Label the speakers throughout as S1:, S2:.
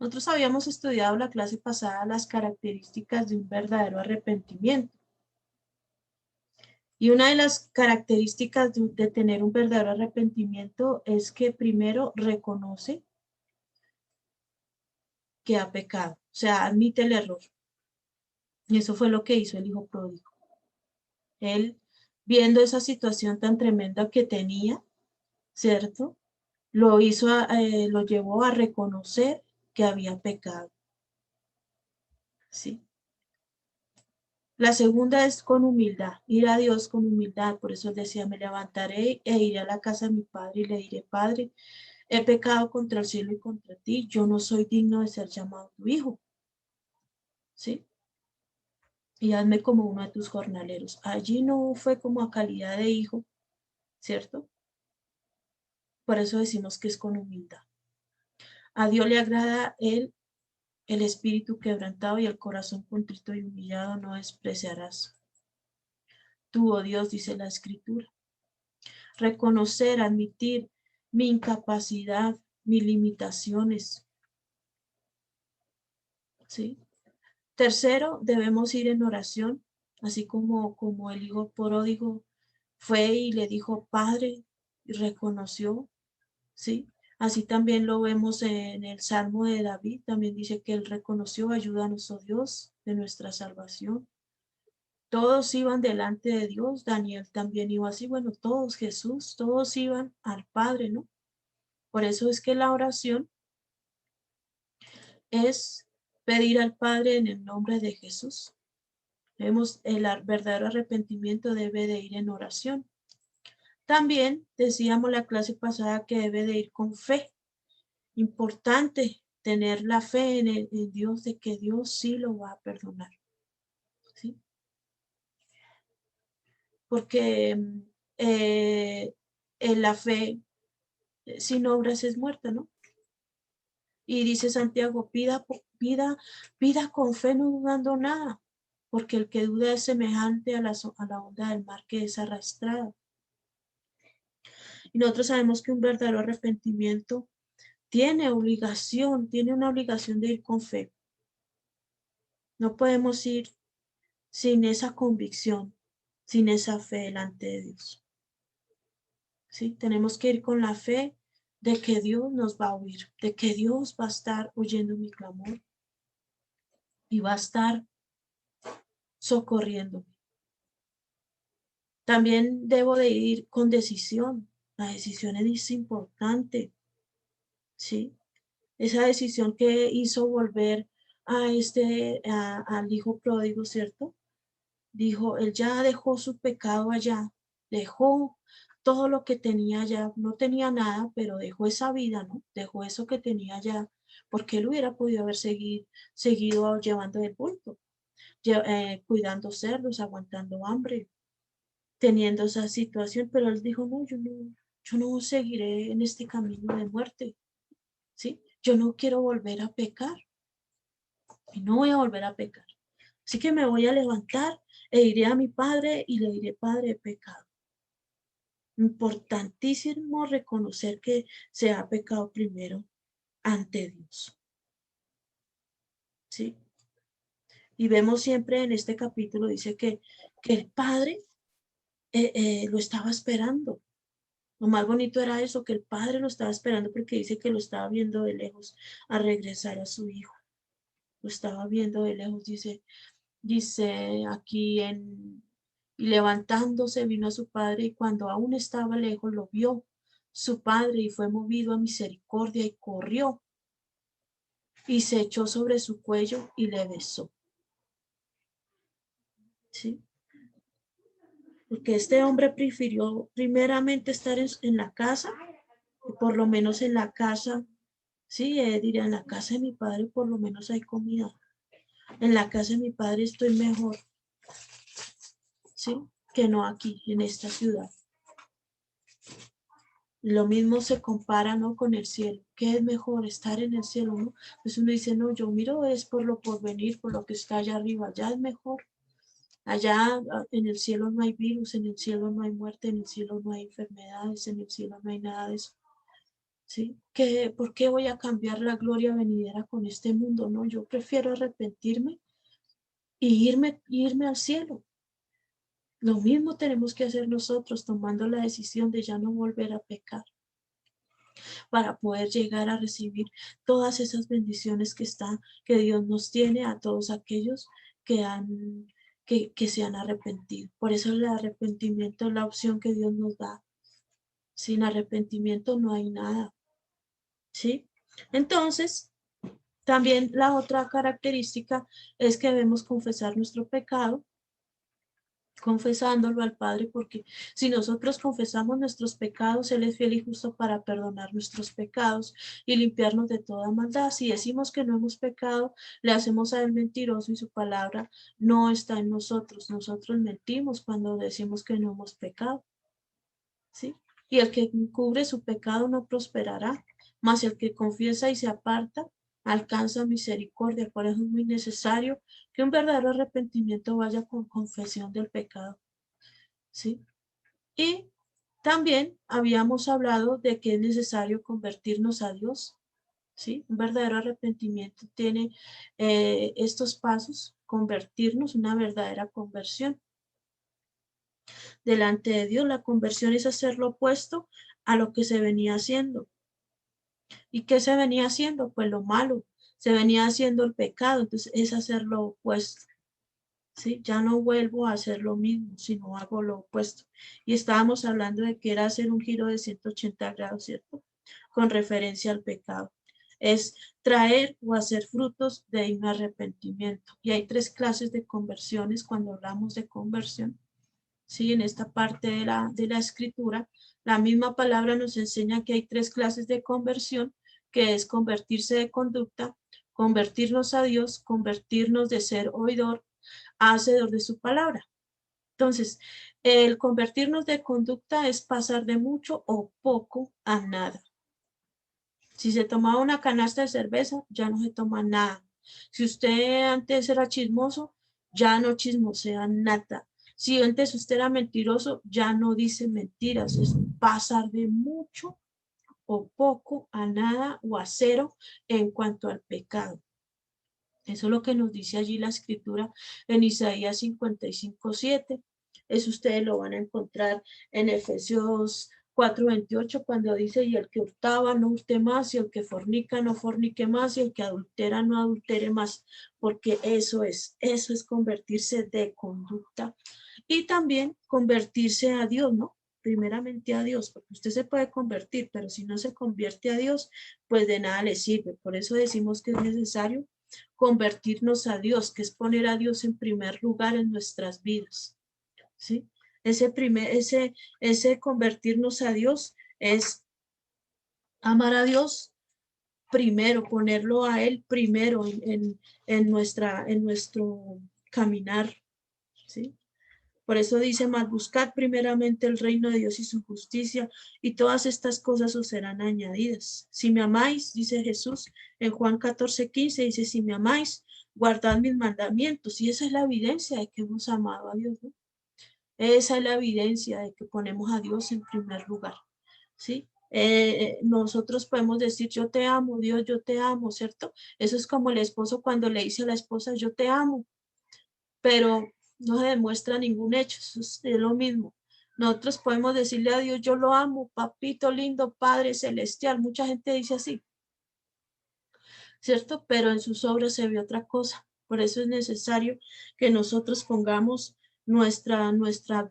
S1: Nosotros habíamos estudiado la clase pasada las características de un verdadero arrepentimiento. Y una de las características de tener un verdadero arrepentimiento es que primero reconoce que ha pecado, o sea, admite el error. Y eso fue lo que hizo el hijo pródigo. Él, viendo esa situación tan tremenda que tenía, ¿cierto? Lo llevó a reconocer que había pecado, ¿sí? La segunda es con humildad, ir a Dios con humildad. Por eso él decía, me levantaré e iré a la casa de mi padre y le diré, Padre, he pecado contra el cielo y contra ti, yo no soy digno de ser llamado tu hijo, ¿sí? Y hazme como uno de tus jornaleros. Allí no fue como a calidad de hijo, ¿cierto? Por eso decimos que es con humildad. A Dios le agrada el espíritu quebrantado y el corazón contrito y humillado no despreciarás. Tú, oh Dios, dice la Escritura. Reconocer, admitir mi incapacidad, mis limitaciones, ¿sí? Tercero, debemos ir en oración, así como el hijo pródigo fue y le dijo, Padre, y reconoció, ¿sí? Así también lo vemos en el Salmo de David, también dice que él reconoció, ayúdanos, oh Dios, de nuestra salvación. Todos iban delante de Dios, Daniel también iba así, bueno, todos, Jesús, todos iban al Padre, ¿no? Por eso es que la oración es pedir al Padre en el nombre de Jesús. El verdadero arrepentimiento debe de ir en oración. También decíamos la clase pasada que debe de ir con fe. Importante tener la fe en Dios de que Dios sí lo va a perdonar. ¿Sí? Porque en la fe sin obras es muerta, ¿no? Y dice Santiago, pida con fe no dudando nada, porque el que duda es semejante a la onda del mar que es arrastrada. Y nosotros sabemos que un verdadero arrepentimiento tiene una obligación de ir con fe. No podemos ir sin esa convicción, sin esa fe delante de Dios. ¿Sí? Tenemos que ir con la fe de que Dios nos va a oír, de que Dios va a estar oyendo mi clamor y va a estar socorriéndome. También debo de ir con decisión. La decisión es importante, ¿sí? Esa decisión que hizo volver al hijo pródigo, ¿cierto? Dijo, él ya dejó su pecado allá, dejó todo lo que tenía allá, no tenía nada, pero dejó esa vida, ¿no? Dejó eso que tenía allá, porque él hubiera podido haber seguido llevando el bulto, cuidando cerdos, aguantando hambre, teniendo esa situación, pero él dijo, no, yo no seguiré en este camino de muerte, ¿sí? Yo no quiero volver a pecar y no voy a volver a pecar. Así que me voy a levantar e iré a mi padre y le diré, Padre, he pecado. Importantísimo reconocer que se ha pecado primero ante Dios, ¿sí? Y vemos siempre en este capítulo, dice que el padre lo estaba esperando. Lo más bonito era eso, que el padre lo estaba esperando porque dice que lo estaba viendo de lejos a regresar a su hijo. Lo estaba viendo de lejos, dice aquí y levantándose vino a su padre y cuando aún estaba lejos lo vio su padre y fue movido a misericordia y corrió y se echó sobre su cuello y le besó. ¿Sí? Porque este hombre prefirió primeramente estar en la casa, y por lo menos en la casa, sí, diría, en la casa de mi padre por lo menos hay comida. En la casa de mi padre estoy mejor, ¿sí? Que no aquí, en esta ciudad. Lo mismo se compara, ¿no? Con el cielo. ¿Qué es mejor estar en el cielo, no? Pues uno dice, no, yo miro es por lo por venir, por lo que está allá arriba. Allá es mejor. Allá en el cielo no hay virus, en el cielo no hay muerte, en el cielo no hay enfermedades, en el cielo no hay nada de eso. ¿sí? ¿Por qué voy a cambiar la gloria venidera con este mundo? No, yo prefiero arrepentirme y irme al cielo. Lo mismo tenemos que hacer nosotros, tomando la decisión de ya no volver a pecar, para poder llegar a recibir todas esas bendiciones que Dios nos tiene a todos aquellos que que se han arrepentido. Por eso el arrepentimiento es la opción que Dios nos da. Sin arrepentimiento no hay nada, ¿sí? Entonces, también la otra característica es que debemos confesar nuestro pecado, confesándolo al Padre, porque si nosotros confesamos nuestros pecados, Él es fiel y justo para perdonar nuestros pecados y limpiarnos de toda maldad. Si decimos que no hemos pecado, le hacemos a Él mentiroso y su palabra no está en nosotros. Nosotros mentimos cuando decimos que no hemos pecado, ¿sí? Y el que cubre su pecado no prosperará, mas el que confiesa y se aparta alcanza misericordia. Por eso es muy necesario que un verdadero arrepentimiento vaya con confesión del pecado, ¿sí? Y también habíamos hablado de que es necesario convertirnos a Dios, ¿sí? Un verdadero arrepentimiento tiene estos pasos: convertirnos, una verdadera conversión delante de Dios. La conversión es hacer lo opuesto a lo que se venía haciendo. ¿Y qué se venía haciendo? Pues lo malo, se venía haciendo el pecado, entonces es hacer lo opuesto, ¿sí? Ya no vuelvo a hacer lo mismo, sino hago lo opuesto. Y estábamos hablando de que era hacer un giro de 180 grados, ¿cierto? Con referencia al pecado. Es traer o hacer frutos de un arrepentimiento. Y hay tres clases de conversiones cuando hablamos de conversión. Sí, en esta parte de la escritura, la misma palabra nos enseña que hay tres clases de conversión, que es convertirse de conducta, convertirnos a Dios, convertirnos de ser oidor a hacedor de su palabra. Entonces, el convertirnos de conducta es pasar de mucho o poco a nada. Si se tomaba una canasta de cerveza, ya no se toma nada. Si usted antes era chismoso, ya no chismosea nada. Si antes usted era mentiroso, ya no dice mentiras. Es pasar de mucho o poco a nada o a cero en cuanto al pecado. Eso es lo que nos dice allí la escritura en Isaías 55:7. Eso ustedes lo van a encontrar en Efesios 4:28, cuando dice: y el que hurtaba no hurte más, y el que fornica no fornique más, y el que adultera no adultere más, porque eso es convertirse de conducta. Y también convertirse a Dios, ¿no? Primeramente a Dios, porque usted se puede convertir, pero si no se convierte a Dios, pues de nada le sirve. Por eso decimos que es necesario convertirnos a Dios, que es poner a Dios en primer lugar en nuestras vidas, ¿sí? Ese convertirnos a Dios es amar a Dios primero, ponerlo a Él primero en nuestro caminar, ¿sí? Por eso dice: mas buscad primeramente el reino de Dios y su justicia, y todas estas cosas os serán añadidas. Si me amáis, dice Jesús en Juan 14:15, dice: si me amáis, guardad mis mandamientos. Y esa es la evidencia de que hemos amado a Dios, ¿no? Esa es la evidencia de que ponemos a Dios en primer lugar, ¿sí? Nosotros podemos decir: yo te amo, Dios, yo te amo, ¿cierto? Eso es como el esposo cuando le dice a la esposa: yo te amo, pero no se demuestra ningún hecho. Eso es lo mismo. Nosotros podemos decirle a Dios: yo lo amo, papito lindo, Padre celestial. Mucha gente dice así, ¿cierto? Pero en sus obras se ve otra cosa. Por eso es necesario que nosotros pongamos nuestra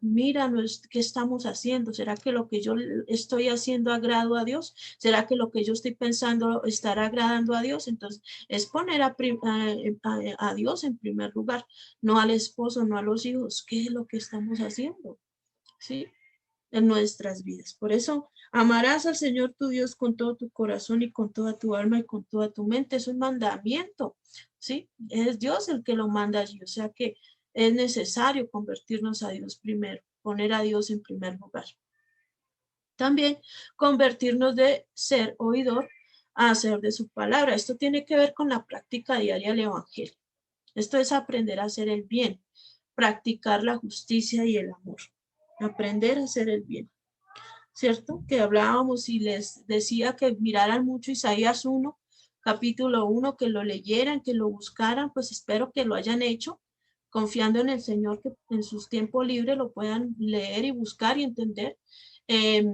S1: mira, ¿qué estamos haciendo? ¿Será que lo que yo estoy haciendo agrado a Dios? ¿Será que lo que yo estoy pensando estará agradando a Dios? Entonces, es poner a Dios en primer lugar, no al esposo, no a los hijos. ¿Qué es lo que estamos haciendo? ¿Sí? En nuestras vidas. Por eso, amarás al Señor tu Dios con todo tu corazón y con toda tu alma y con toda tu mente. Es un mandamiento, ¿sí? Es Dios el que lo manda allí. O sea que es necesario convertirnos a Dios primero, poner a Dios en primer lugar. También convertirnos de ser oidor a hacer de su palabra. Esto tiene que ver con la práctica diaria del Evangelio. Esto es aprender a hacer el bien, practicar la justicia y el amor. Aprender a hacer el bien. ¿cierto? Que hablábamos y les decía que miraran mucho Isaías 1, capítulo 1, que lo leyeran, que lo buscaran, pues espero que lo hayan hecho, confiando en el Señor, que en sus tiempos libres lo puedan leer y buscar y entender. Eh,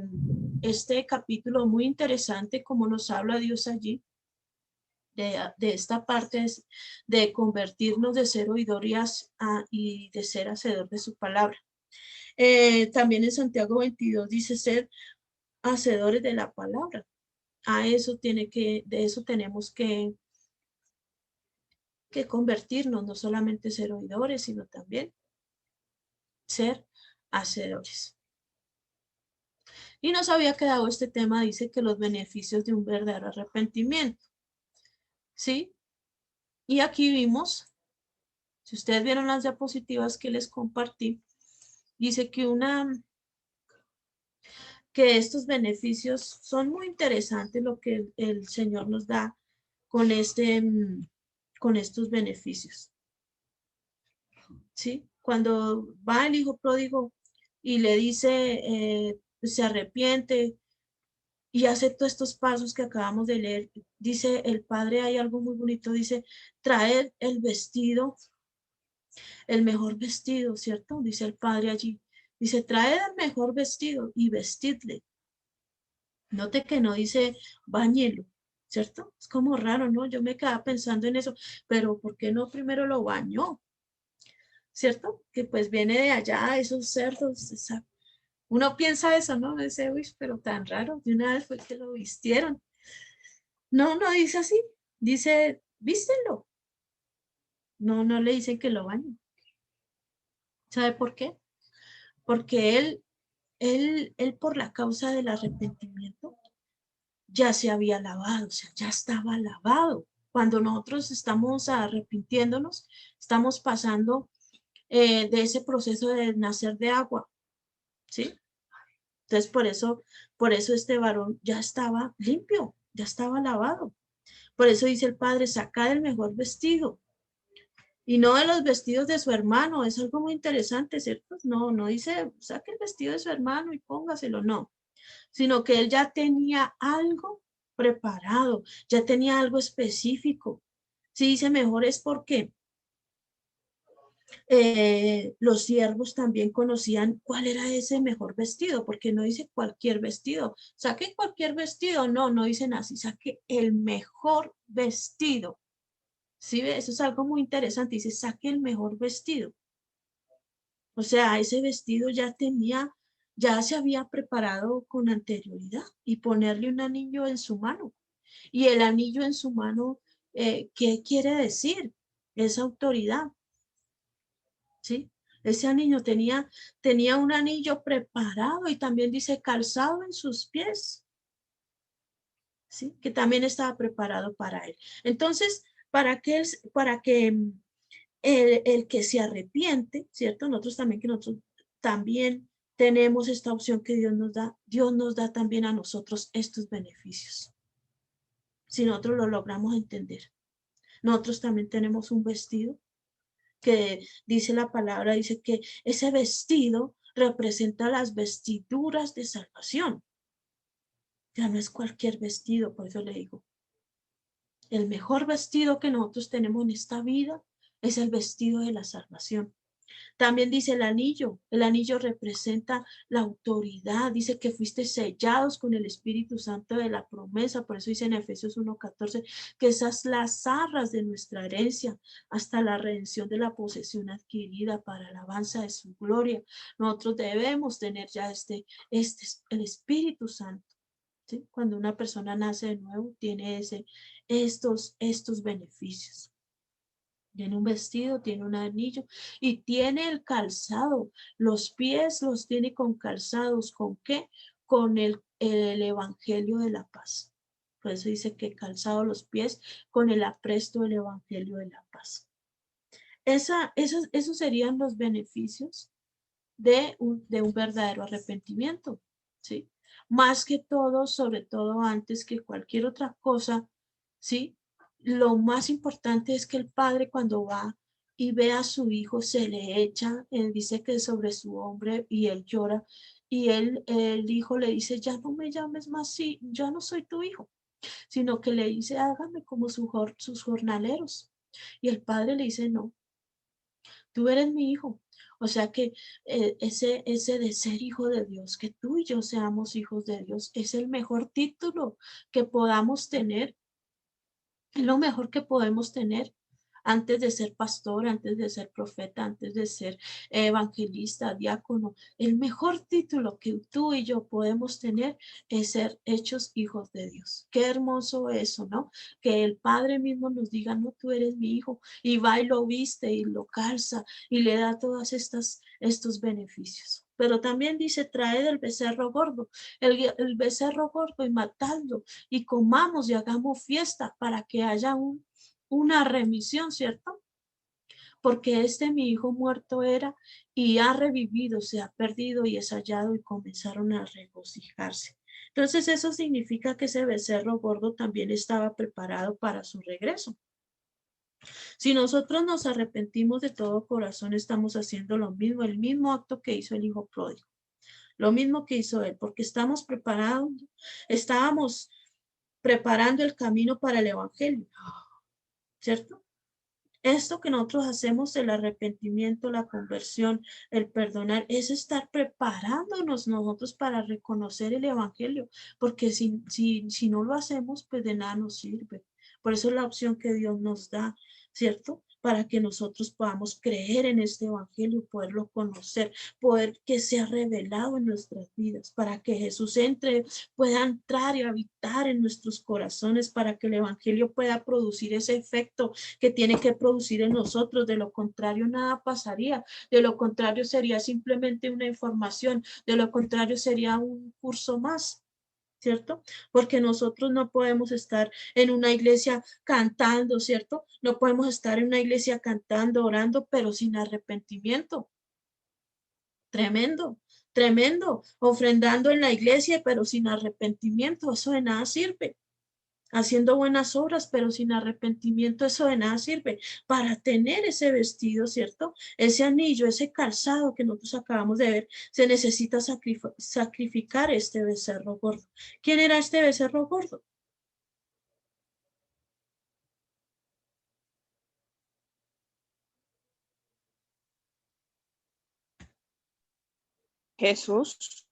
S1: este capítulo muy interesante, como nos habla Dios allí, de esta parte de convertirnos de ser oidores y de ser hacedor de su palabra. También en Santiago 22 dice ser hacedores de la palabra. A eso de eso tenemos que convertirnos, no solamente ser oidores, sino también ser hacedores. Y nos había quedado este tema, dice que los beneficios de un verdadero arrepentimiento, ¿sí? Y aquí vimos, si ustedes vieron las diapositivas que les compartí, dice que estos beneficios son muy interesantes lo que el Señor nos da con con estos beneficios. ¿Sí? Cuando va el hijo pródigo y le dice, se arrepiente y hace todos estos pasos que acabamos de leer, dice el padre, hay algo muy bonito, dice, traer el vestido, el mejor vestido, ¿cierto? Dice el padre allí. Dice, traed el mejor vestido y vestidle. Note que no dice bañelo, ¿cierto? Es como raro, ¿no? Yo me quedaba pensando en eso, pero ¿por qué no primero lo bañó? ¿Cierto? Que pues viene de allá, esos cerdos. Uno piensa eso, ¿no? Dice, uy, pero tan raro, de una vez fue que lo vistieron. No, no dice así, dice, vístenlo. No, no le dicen que lo bañen. ¿Sabe por qué? Porque él por la causa del arrepentimiento ya se había lavado, o sea, ya estaba lavado. Cuando nosotros estamos arrepintiéndonos, estamos pasando de ese proceso de nacer de agua, ¿sí? Entonces, por eso este varón ya estaba limpio, ya estaba lavado. Por eso dice el padre, saca el mejor vestido. Y no de los vestidos de su hermano, es algo muy interesante, ¿cierto? No, no dice, saque el vestido de su hermano y póngaselo, no. Sino que él ya tenía algo preparado, ya tenía algo específico. Si dice mejor es porque los siervos también conocían cuál era ese mejor vestido, porque no dice cualquier vestido, saque cualquier vestido, no, no dicen así, saque el mejor vestido. ¿Sí ve? Eso es algo muy interesante, dice, saque el mejor vestido. O sea, ese vestido ya se había preparado con anterioridad y ponerle un anillo en su mano. Y el anillo en su mano, ¿qué quiere decir? Esa autoridad. ¿Sí? Ese anillo tenía un anillo preparado y también dice calzado en sus pies, ¿sí? Que también estaba preparado para él. Entonces, para que el que se arrepiente, ¿cierto? Nosotros también tenemos esta opción que Dios nos da también a nosotros estos beneficios. Si nosotros lo logramos entender. Nosotros también tenemos un vestido que dice la palabra, dice que ese vestido representa las vestiduras de salvación. Ya no es cualquier vestido, por eso le digo, el mejor vestido que nosotros tenemos en esta vida es el vestido de la salvación. También dice el anillo representa la autoridad, dice que fuiste sellados con el Espíritu Santo de la promesa, por eso dice en Efesios 1:14 que esas las arras de nuestra herencia hasta la redención de la posesión adquirida para alabanza de su gloria. Nosotros debemos tener ya el Espíritu Santo. ¿Sí? Cuando una persona nace de nuevo, tiene estos beneficios. Tiene un vestido, tiene un anillo y tiene el calzado. Los pies los tiene con calzados. ¿Con qué? Con el evangelio de la paz. Por eso dice que calzado los pies con el apresto del evangelio de la paz. Esos serían los beneficios de un verdadero arrepentimiento. ¿Sí? Más que todo, sobre todo antes que cualquier otra cosa, ¿sí? Lo más importante es que el padre cuando va y ve a su hijo se le echa, él dice que sobre su hombre y él llora y el hijo le dice, ya no me llames más, sí, ya no soy tu hijo, sino que le dice, hágame como sus jornaleros. Y el padre le dice, no, tú eres mi hijo. O sea que ese de ser hijo de Dios, que tú y yo seamos hijos de Dios, es el mejor título que podamos tener, es lo mejor que podemos tener antes de ser pastor, antes de ser profeta, antes de ser evangelista, diácono. El mejor título que tú y yo podemos tener es ser hechos hijos de Dios. Qué hermoso eso, ¿no? Que el Padre mismo nos diga, no, tú eres mi hijo, y va y lo viste y lo calza y le da todos estos beneficios. Pero también dice, trae del becerro gordo, el becerro gordo y matadlo y comamos y hagamos fiesta para que haya una remisión, ¿cierto? Porque mi hijo muerto era y ha revivido, se ha perdido y es hallado y comenzaron a regocijarse. Entonces eso significa que ese becerro gordo también estaba preparado para su regreso. Si nosotros nos arrepentimos de todo corazón, estamos haciendo lo mismo, el mismo acto que hizo el hijo pródigo, lo mismo que hizo él, porque estábamos preparando el camino para el evangelio, ¿cierto? Esto que nosotros hacemos, el arrepentimiento, la conversión, el perdonar, es estar preparándonos nosotros para reconocer el evangelio, porque si no lo hacemos, pues de nada nos sirve. Por eso es la opción que Dios nos da, ¿cierto? Para que nosotros podamos creer en este evangelio, poderlo conocer, poder que sea revelado en nuestras vidas, para que Jesús entre, pueda entrar y habitar en nuestros corazones, para que el evangelio pueda producir ese efecto que tiene que producir en nosotros. De lo contrario, nada pasaría. De lo contrario, sería simplemente una información. De lo contrario, sería un curso más. ¿Cierto? Porque nosotros no podemos estar en una iglesia cantando, ¿cierto? No podemos estar en una iglesia cantando, orando, pero sin arrepentimiento. Tremendo, tremendo. Ofrendando en la iglesia, pero sin arrepentimiento. Eso de nada sirve. Haciendo buenas obras, pero sin arrepentimiento, eso de nada sirve. Para tener ese vestido, ¿cierto? Ese anillo, ese calzado que nosotros acabamos de ver, se necesita sacrificar este becerro gordo. ¿Quién era este becerro gordo?
S2: Jesús.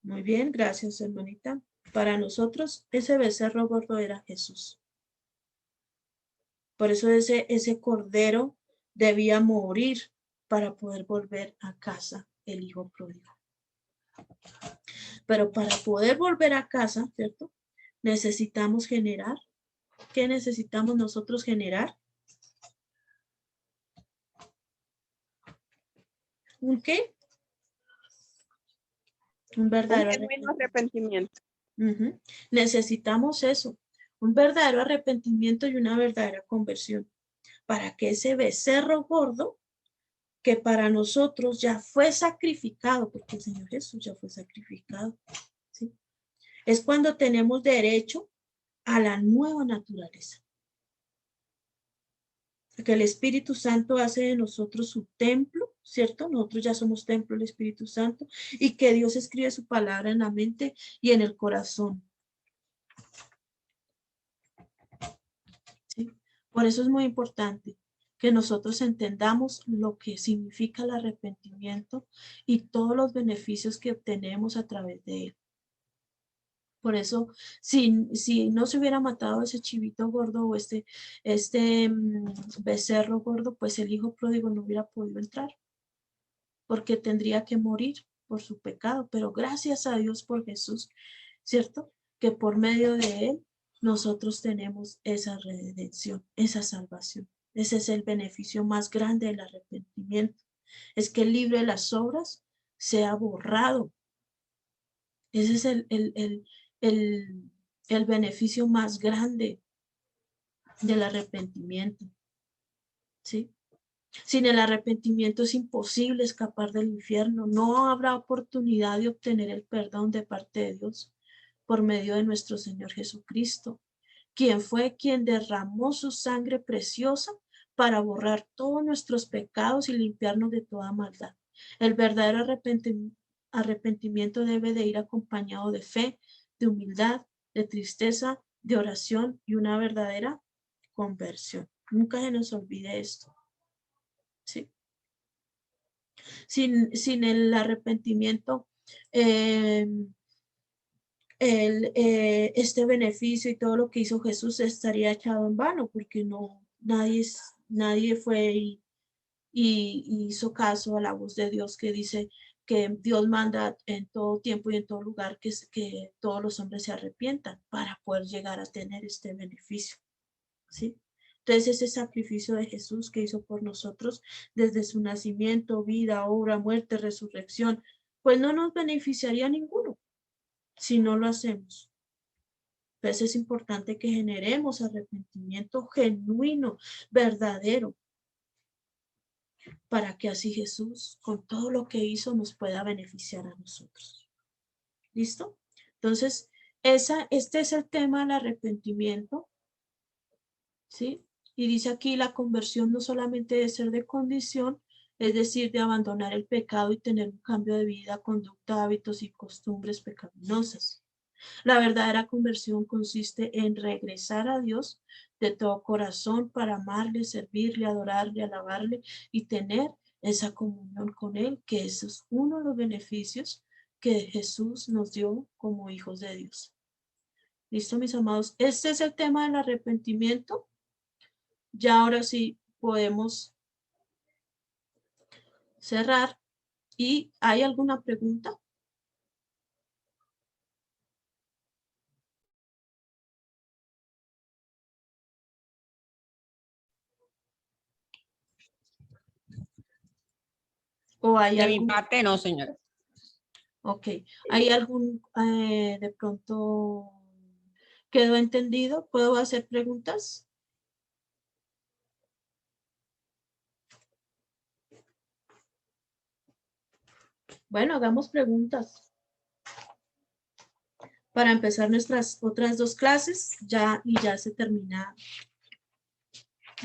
S1: Muy bien, gracias, hermanita. Para nosotros, ese becerro gordo era Jesús. Por eso ese cordero debía morir para poder volver a casa el hijo pródigo. Pero para poder volver a casa, ¿cierto? Necesitamos generar. ¿Qué necesitamos nosotros generar? ¿Un qué? Un
S2: Un
S1: verdadero
S2: genuino
S1: arrepentimiento.
S2: arrepentimiento.
S1: Necesitamos eso, un verdadero arrepentimiento y una verdadera conversión, para que ese becerro gordo, que para nosotros ya fue sacrificado, porque el Señor Jesús ya fue sacrificado, ¿sí? Es cuando tenemos derecho a la nueva naturaleza, que el Espíritu Santo hace de nosotros su templo, ¿cierto? Nosotros ya somos templo del Espíritu Santo, y que Dios escribe su palabra en la mente y en el corazón, ¿sí? Por eso es muy importante que nosotros entendamos lo que significa el arrepentimiento y todos los beneficios que obtenemos a través de él. Por eso, si no se hubiera matado ese chivito gordo o becerro gordo, pues el hijo pródigo no hubiera podido entrar, porque tendría que morir por su pecado. Pero gracias a Dios por Jesús, ¿cierto? Que por medio de él nosotros tenemos esa redención, esa salvación. Ese es el beneficio más grande del arrepentimiento. Es que el libro de las obras sea borrado. Ese es el, el beneficio más grande del arrepentimiento, ¿sí? Sin el arrepentimiento es imposible escapar del infierno. No habrá oportunidad de obtener el perdón de parte de Dios por medio de nuestro Señor Jesucristo, quien fue quien derramó su sangre preciosa para borrar todos nuestros pecados y limpiarnos de toda maldad. El verdadero arrepentimiento debe de ir acompañado de fe, de humildad, de tristeza, de oración y una verdadera conversión. Nunca se nos olvide esto. ¿Sí? Sin el arrepentimiento, eh, este beneficio y todo lo que hizo Jesús estaría echado en vano, porque no, nadie fue y hizo caso a la voz de Dios que dice que Dios manda en todo tiempo y en todo lugar que todos los hombres se arrepientan para poder llegar a tener este beneficio. ¿Sí? Entonces ese sacrificio de Jesús que hizo por nosotros desde su nacimiento, vida, obra, muerte, resurrección, pues no nos beneficiaría a ninguno si no lo hacemos. Entonces es importante que generemos arrepentimiento genuino, verdadero, para que así Jesús, con todo lo que hizo, nos pueda beneficiar a nosotros. ¿Listo? Entonces, este es el tema del arrepentimiento, ¿sí? Y dice aquí, la conversión no solamente debe ser de condición, es decir, de abandonar el pecado y tener un cambio de vida, conducta, hábitos y costumbres pecaminosas. La verdadera conversión consiste en regresar a Dios de todo corazón para amarle, servirle, adorarle, alabarle y tener esa comunión con Él, que eso es uno de los beneficios que Jesús nos dio como hijos de Dios. ¿Listo, mis amados? Este es el tema del arrepentimiento. Ya ahora sí podemos cerrar. ¿Y hay alguna pregunta? ¿O hay
S2: De mi
S1: algún?
S2: parte, no, señora.
S1: Ok. ¿Hay algún, de pronto, quedó entendido? ¿Puedo hacer preguntas? Bueno, hagamos preguntas para empezar nuestras otras dos clases ya y ya se termina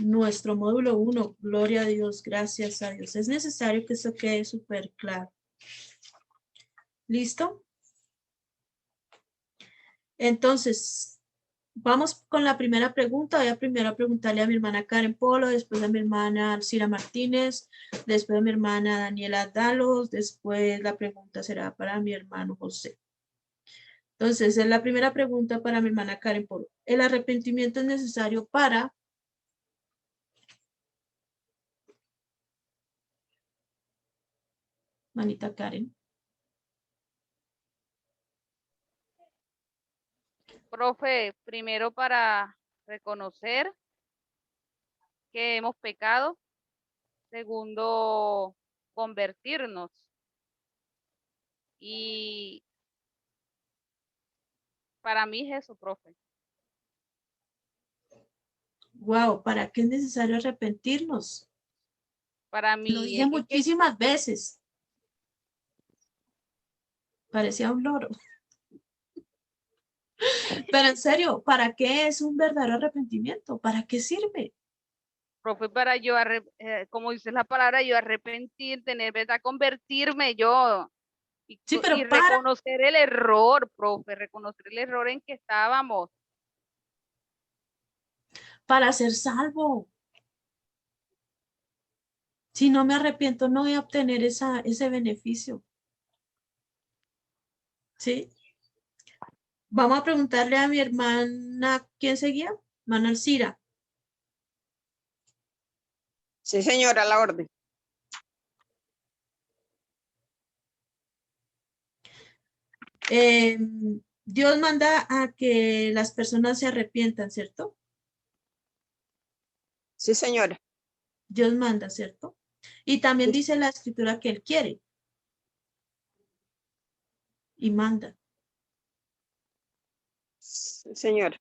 S1: nuestro módulo 1. Gloria a Dios, gracias a Dios. Es necesario que esto quede súper claro. ¿Listo? Entonces, vamos con la primera pregunta. Voy a primero preguntarle a mi hermana Karen Polo, después a mi hermana Alcira Martínez, después a mi hermana Daniela Dalos, después la pregunta será para mi hermano José. Entonces, la primera pregunta para mi hermana Karen Polo. ¿El arrepentimiento es necesario para? Manita Karen.
S3: Profe, primero para reconocer que hemos pecado. Segundo, convertirnos. Y para mí es eso, profe.
S1: Wow, ¿para qué es necesario arrepentirnos?
S3: Para
S1: Lo
S3: mí
S1: dije muchísimas veces. Parecía un loro. Pero en serio, ¿para qué es un verdadero arrepentimiento? ¿Para qué sirve?
S3: profe, para yo, como dice la palabra, yo arrepentir, tener verdad, convertirme yo
S1: Sí,
S3: y
S1: pero
S3: reconocer el error, profe, reconocer el error en que estábamos.
S1: para ser salvo. Si no me arrepiento, no voy a obtener ese beneficio. ¿Sí? Vamos a preguntarle a mi hermana, ¿quién seguía? Hermana Alcira.
S2: Sí, señora, a la orden.
S1: Dios manda a que las personas se arrepientan, ¿cierto?
S2: Sí, señora.
S1: Dios manda, ¿cierto? Y también
S2: Sí,
S1: dice la escritura que Él quiere y manda.
S2: señora.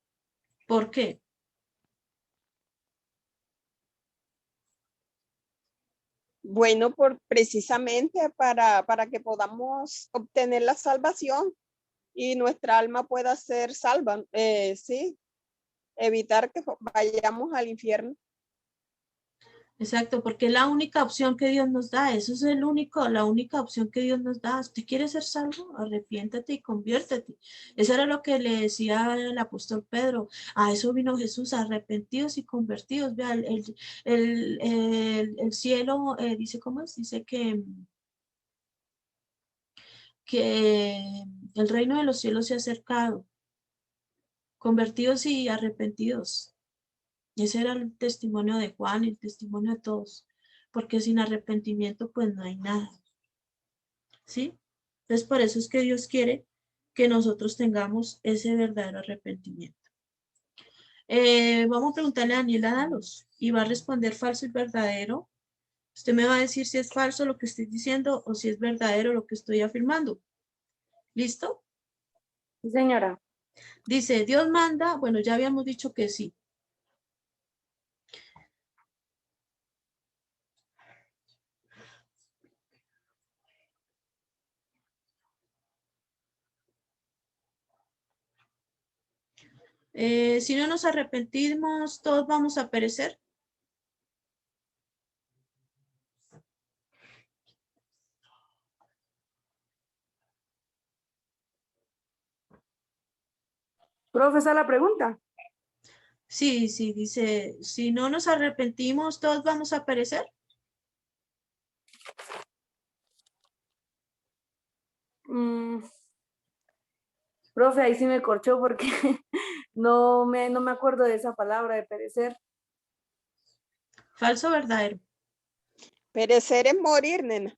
S1: ¿Por qué?
S2: Bueno, precisamente para que podamos obtener la salvación y nuestra alma pueda ser salva. Sí, evitar que vayamos al infierno.
S1: Exacto, porque es la única opción que Dios nos da. Eso es la única opción que Dios nos da. ¿Usted quiere ser salvo? Arrepiéntate y conviértete. Eso era lo que le decía el apóstol Pedro. A eso vino Jesús, arrepentidos y convertidos. Vea, el cielo, dice, ¿cómo es? Dice que el reino de los cielos se ha acercado. Convertidos y arrepentidos. Ese era el testimonio de Juan, el testimonio de todos, porque sin arrepentimiento pues no hay nada, ¿sí? Entonces por eso es que Dios quiere que nosotros tengamos ese verdadero arrepentimiento. Vamos a preguntarle a Daniela Dalos y va a responder falso y verdadero. Usted me va a decir si es falso lo que estoy diciendo o si es verdadero lo que estoy afirmando. ¿Listo?
S4: Sí, señora.
S1: Dice, Dios manda, bueno, ya habíamos dicho que sí. Si no nos arrepentimos, todos vamos a perecer.
S4: Profe, esa es la pregunta.
S1: Sí, sí, dice, si no nos arrepentimos, todos vamos a perecer.
S4: Profe, ahí sí me corchó porque no me acuerdo de esa palabra de perecer.
S1: Falso o verdadero.
S2: Perecer es morir, nena.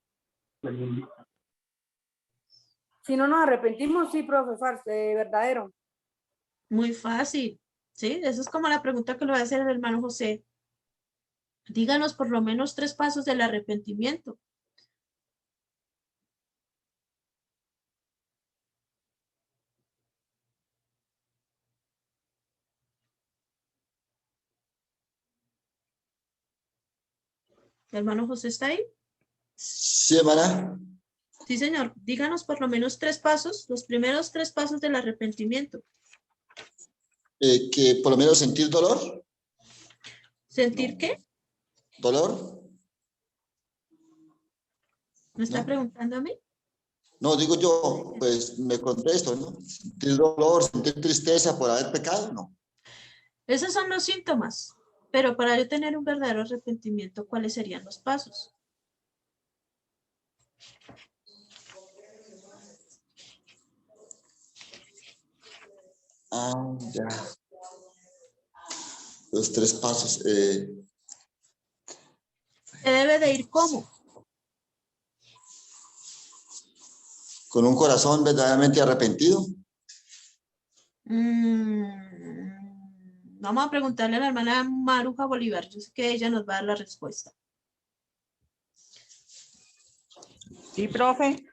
S4: Si no nos arrepentimos, sí, profe, falso, verdadero.
S1: Muy fácil. Sí, eso es como la pregunta que le voy a hacer al hermano José. Díganos por lo menos 3 pasos del arrepentimiento. ¿El hermano José está ahí?
S5: Sí, hermana.
S1: Sí, señor. Díganos por lo menos 3 pasos, los primeros 3 pasos del arrepentimiento.
S5: Que por lo menos sentir dolor.
S1: ¿Sentir qué?
S5: ¿Dolor?
S1: ¿Me está
S5: ¿No?
S1: preguntando a mí?
S5: No, digo yo, pues me contesto, ¿no? Sentir dolor, sentir tristeza por haber pecado, ¿no?
S1: Esos son los síntomas. Pero para yo tener un verdadero arrepentimiento, ¿cuáles serían los pasos?
S5: Ah, ya. Los 3 pasos.
S1: Se debe de ir ¿cómo?
S5: Con un corazón verdaderamente arrepentido.
S1: Vamos a preguntarle a la hermana Maruja Bolívar. Yo sé que ella nos va a dar la respuesta.
S6: Sí, profe.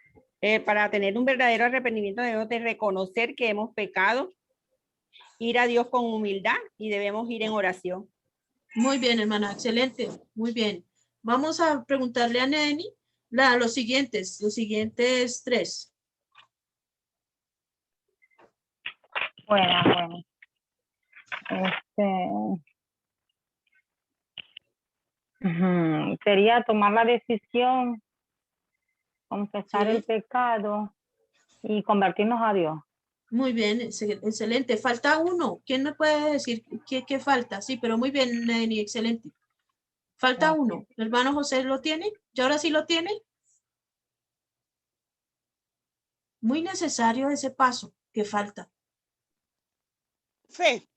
S6: Para tener un verdadero arrepentimiento debemos de reconocer que hemos pecado, ir a Dios con humildad y debemos ir en oración.
S1: Muy bien, hermana. Excelente. Muy bien. Vamos a preguntarle a Neni los siguientes 3.
S7: Bueno. Sería tomar la decisión, confesar el
S1: Sí.
S7: pecado y convertirnos a Dios.
S1: Muy bien, excelente. Falta uno. ¿Quién me puede decir qué falta? Sí, pero muy bien, Neni, excelente. Falta uno. ¿El hermano José lo tiene? ¿Y ahora sí lo tiene? Muy necesario ese paso que falta.
S2: Fe.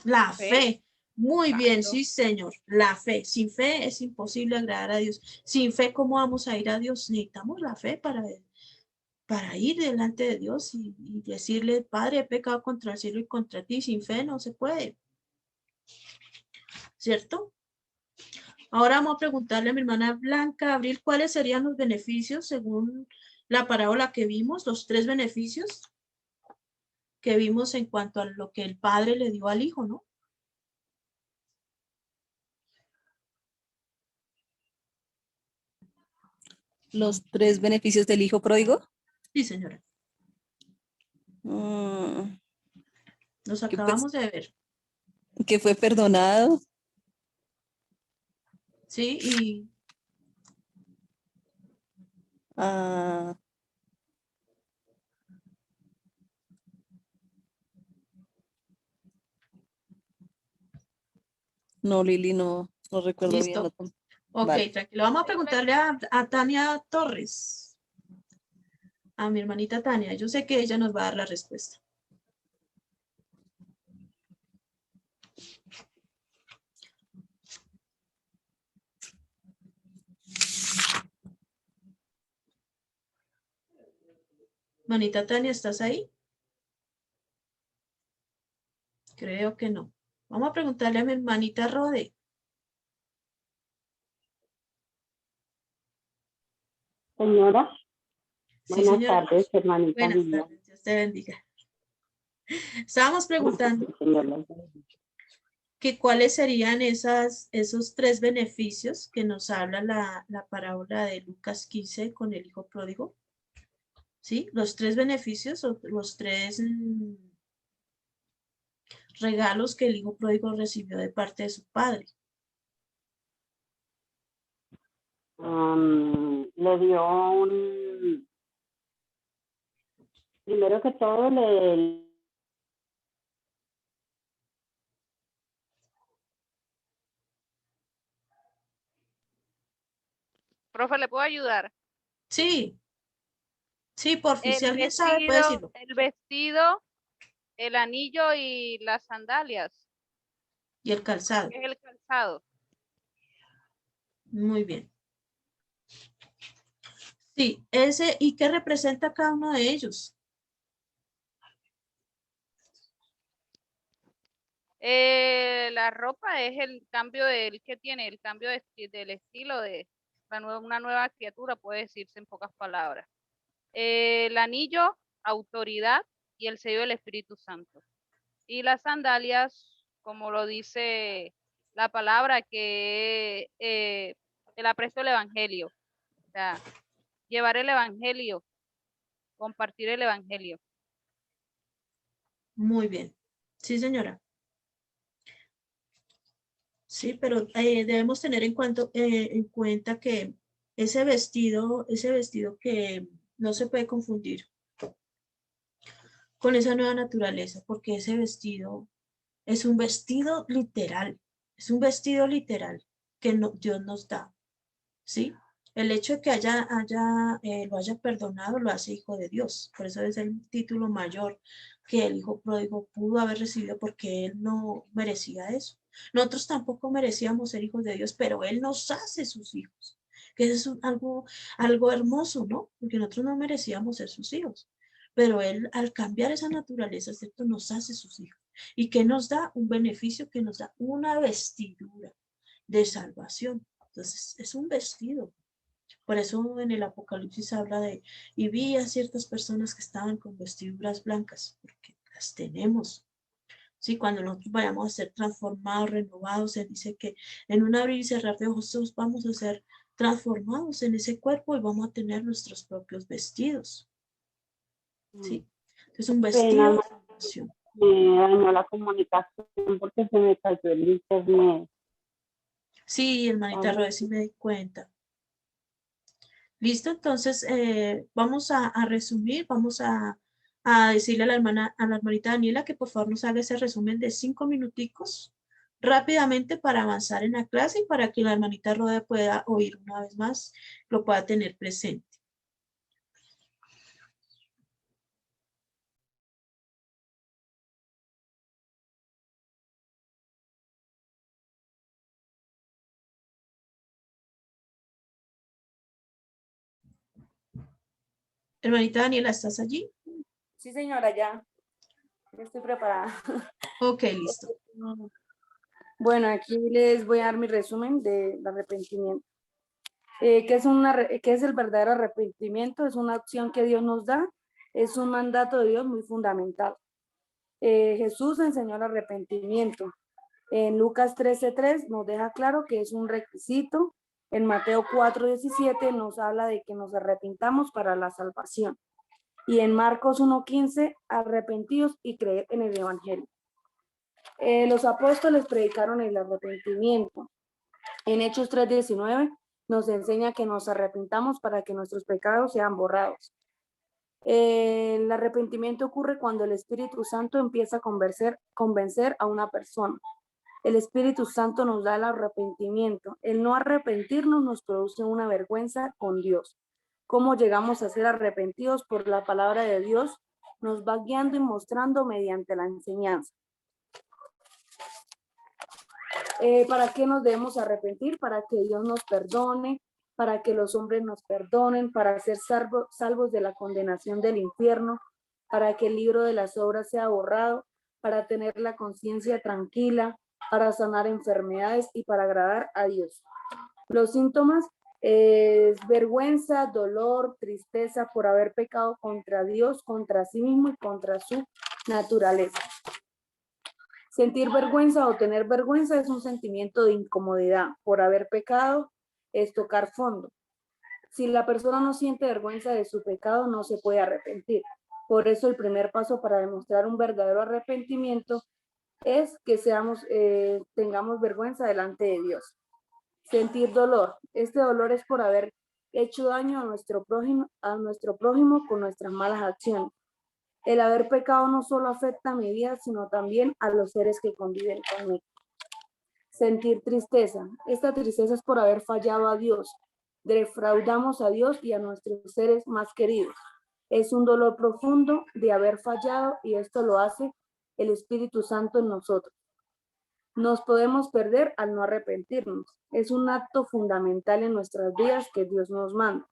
S1: La
S6: Fe.
S1: fe. Muy bien,
S6: Exacto.
S1: sí, señor. La fe. Sin fe es imposible agradar a Dios. Sin fe, ¿cómo vamos a ir a Dios? Necesitamos la fe para ir delante de Dios y decirle, Padre, he pecado contra el cielo y contra ti. Sin fe no se puede. ¿Cierto? Ahora vamos a preguntarle a mi hermana Blanca Abril, ¿cuáles serían los beneficios según la parábola que vimos? Los 3 beneficios que vimos en cuanto a lo que el Padre le dio al Hijo, ¿no?
S8: Los 3 beneficios del hijo pródigo.
S1: Sí, señora. Los
S8: Que, pues,
S1: acabamos de ver.
S8: que fue perdonado,
S1: ¿sí? Y
S8: Ah, no, Lili, no recuerdo bien.
S1: listo.
S8: No.
S1: Ok,
S8: Vale.
S1: tranquilo. Vamos a preguntarle a Tania Torres, a mi hermanita Tania. Yo sé que ella nos va a dar la respuesta. Manita Tania, ¿estás ahí? Creo que no. Vamos a preguntarle a mi hermanita Rode.
S9: Señora,
S1: Sí,
S9: buenas
S1: señora.
S9: tardes, hermanita
S1: Buenas
S9: Lilia.
S1: tardes, Dios te bendiga. Estábamos preguntando
S9: Señor, la bendiga.
S1: que cuáles serían esos tres beneficios que nos habla la parábola de Lucas 15 con el hijo pródigo. ¿Sí? Los tres beneficios o los tres regalos que el hijo pródigo recibió de parte de su padre.
S9: Le dio primero que todo,
S3: Profe, ¿le puedo ayudar?
S1: Sí, sí, porfi, si alguien sabe puede decirlo.
S3: El vestido, el anillo y las sandalias,
S1: Y el calzado.
S3: que es el calzado.
S1: Muy bien. Sí, ¿y qué representa cada uno de ellos?
S3: La ropa es el cambio que tiene, el cambio del estilo de una nueva criatura, puede decirse en pocas palabras. El anillo, autoridad, y el sello del Espíritu Santo. Y las sandalias, como lo dice la palabra, que el apresto del evangelio. O sea, llevar el evangelio, compartir el evangelio.
S1: Muy bien. Sí, señora. Sí, pero debemos tener en cuenta que ese vestido que no se puede confundir con esa nueva naturaleza, porque ese vestido es un vestido literal, que Dios nos da, ¿sí? El hecho de que lo haya perdonado lo hace hijo de Dios, por eso es el título mayor que el hijo pródigo pudo haber recibido porque él no merecía eso. Nosotros tampoco merecíamos ser hijos de Dios, pero él nos hace sus hijos, que eso es algo hermoso, ¿no? Porque nosotros no merecíamos ser sus hijos, pero él al cambiar esa naturaleza, ¿cierto? Nos hace sus hijos. ¿Y que nos da? Un beneficio, que nos da una vestidura de salvación. Entonces, es un vestido. Por eso en el Apocalipsis habla y vi a ciertas personas que estaban con vestiduras blancas, porque las tenemos. Sí, cuando nosotros vayamos a ser transformados, renovados, se dice que en un abrir y cerrar de ojos vamos a ser transformados en ese cuerpo y vamos a tener nuestros propios vestidos. Sí, es un vestido de salvación.
S9: me dañó la comunicación porque se me cayó el internet.
S1: Sí, hermanita Rode, sí me di cuenta. Listo, entonces vamos a resumir, vamos a decirle a la hermanita Daniela que por favor nos haga ese resumen de 5 minuticos rápidamente para avanzar en la clase y para que la hermanita Rode pueda oír una vez más, lo pueda tener presente. Hermanita Daniela, ¿estás allí?
S4: Sí, señora, ya estoy preparada.
S1: Ok, listo.
S4: Bueno, aquí les voy a dar mi resumen del arrepentimiento. ¿Qué es el verdadero arrepentimiento? Es una opción que Dios nos da, es un mandato de Dios muy fundamental. Jesús enseñó el arrepentimiento. En Lucas 13:3 nos deja claro que es un requisito. En Mateo 4:17 nos habla de que nos arrepintamos para la salvación. Y en Marcos 1:15, arrepentidos y creer en el Evangelio. Los apóstoles predicaron el arrepentimiento. En Hechos 3:19 nos enseña que nos arrepintamos para que nuestros pecados sean borrados. El arrepentimiento ocurre cuando el Espíritu Santo empieza a convencer a una persona. El Espíritu Santo nos da el arrepentimiento. El no arrepentirnos nos produce una vergüenza con Dios. ¿Cómo llegamos a ser arrepentidos? Por la palabra de Dios nos va guiando y mostrando mediante la enseñanza. ¿Para qué nos debemos arrepentir? Para que Dios nos perdone, para que los hombres nos perdonen, para ser salvos de la condenación del infierno, para que el libro de las obras sea borrado, para tener la conciencia tranquila, para sanar enfermedades y para agradar a Dios. Los síntomas es vergüenza, dolor, tristeza por haber pecado contra Dios, contra sí mismo y contra su naturaleza. Sentir vergüenza o tener vergüenza es un sentimiento de incomodidad. Por haber pecado es tocar fondo. Si la persona no siente vergüenza de su pecado, no se puede arrepentir. Por eso el primer paso para demostrar un verdadero arrepentimiento es que tengamos vergüenza delante de Dios. Sentir dolor. Este dolor es por haber hecho daño a nuestro prójimo con nuestras malas acciones. El haber pecado no solo afecta a mi vida, sino también a los seres que conviven conmigo. Sentir tristeza. Esta tristeza es por haber fallado a Dios. Defraudamos a Dios y a nuestros seres más queridos. Es un dolor profundo de haber fallado y esto lo hace el Espíritu Santo en nosotros. Nos podemos perder al no arrepentirnos. Es un acto fundamental en nuestras vidas que Dios nos manda.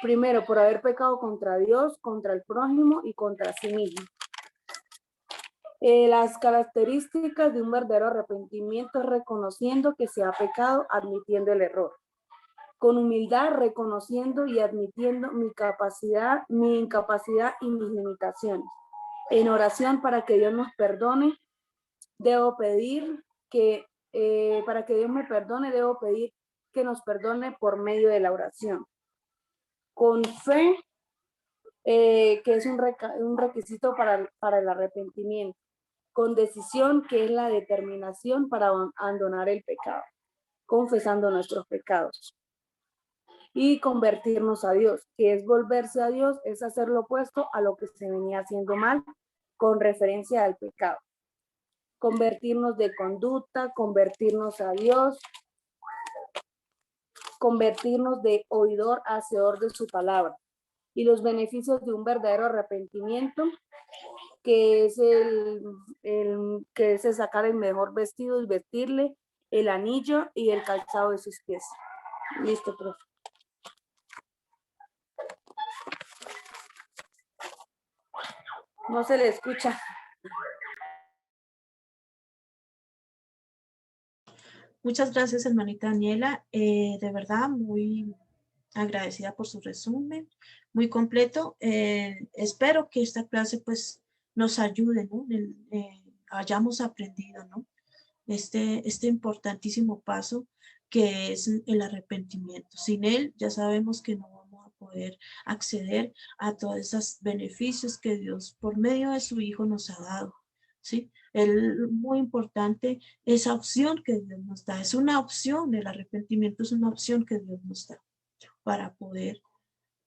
S4: Primero, por haber pecado contra Dios, contra el prójimo y contra sí mismo. Las características de un verdadero arrepentimiento es reconociendo que se ha pecado, admitiendo el error. Con humildad, reconociendo y admitiendo mi incapacidad y mis limitaciones. En oración para que Dios nos perdone, debo pedir para que Dios me perdone, debo pedir que nos perdone por medio de la oración. Con fe, que es un requisito para el arrepentimiento. Con decisión, que es la determinación para abandonar el pecado, confesando nuestros pecados. Y convertirnos a Dios, que es volverse a Dios, es hacer lo opuesto a lo que se venía haciendo mal con referencia al pecado. Convertirnos de conducta, convertirnos a Dios, convertirnos de oidor a hacedor de su palabra. Y los beneficios de un verdadero arrepentimiento, que es el sacar el mejor vestido y vestirle, el anillo y el calzado de sus pies. Listo, profe. No se le escucha.
S1: Muchas gracias, hermanita Daniela. De verdad, muy agradecida por su resumen, muy completo. Espero que esta clase pues nos ayude, ¿no? Hayamos aprendido, ¿no? Este importantísimo paso que es el arrepentimiento. Sin él ya sabemos que no vamos a poder acceder a todos esos beneficios que Dios por medio de su Hijo nos ha dado, ¿sí? Muy importante esa opción que Dios nos da. Es una opción, el arrepentimiento es una opción que Dios nos da para poder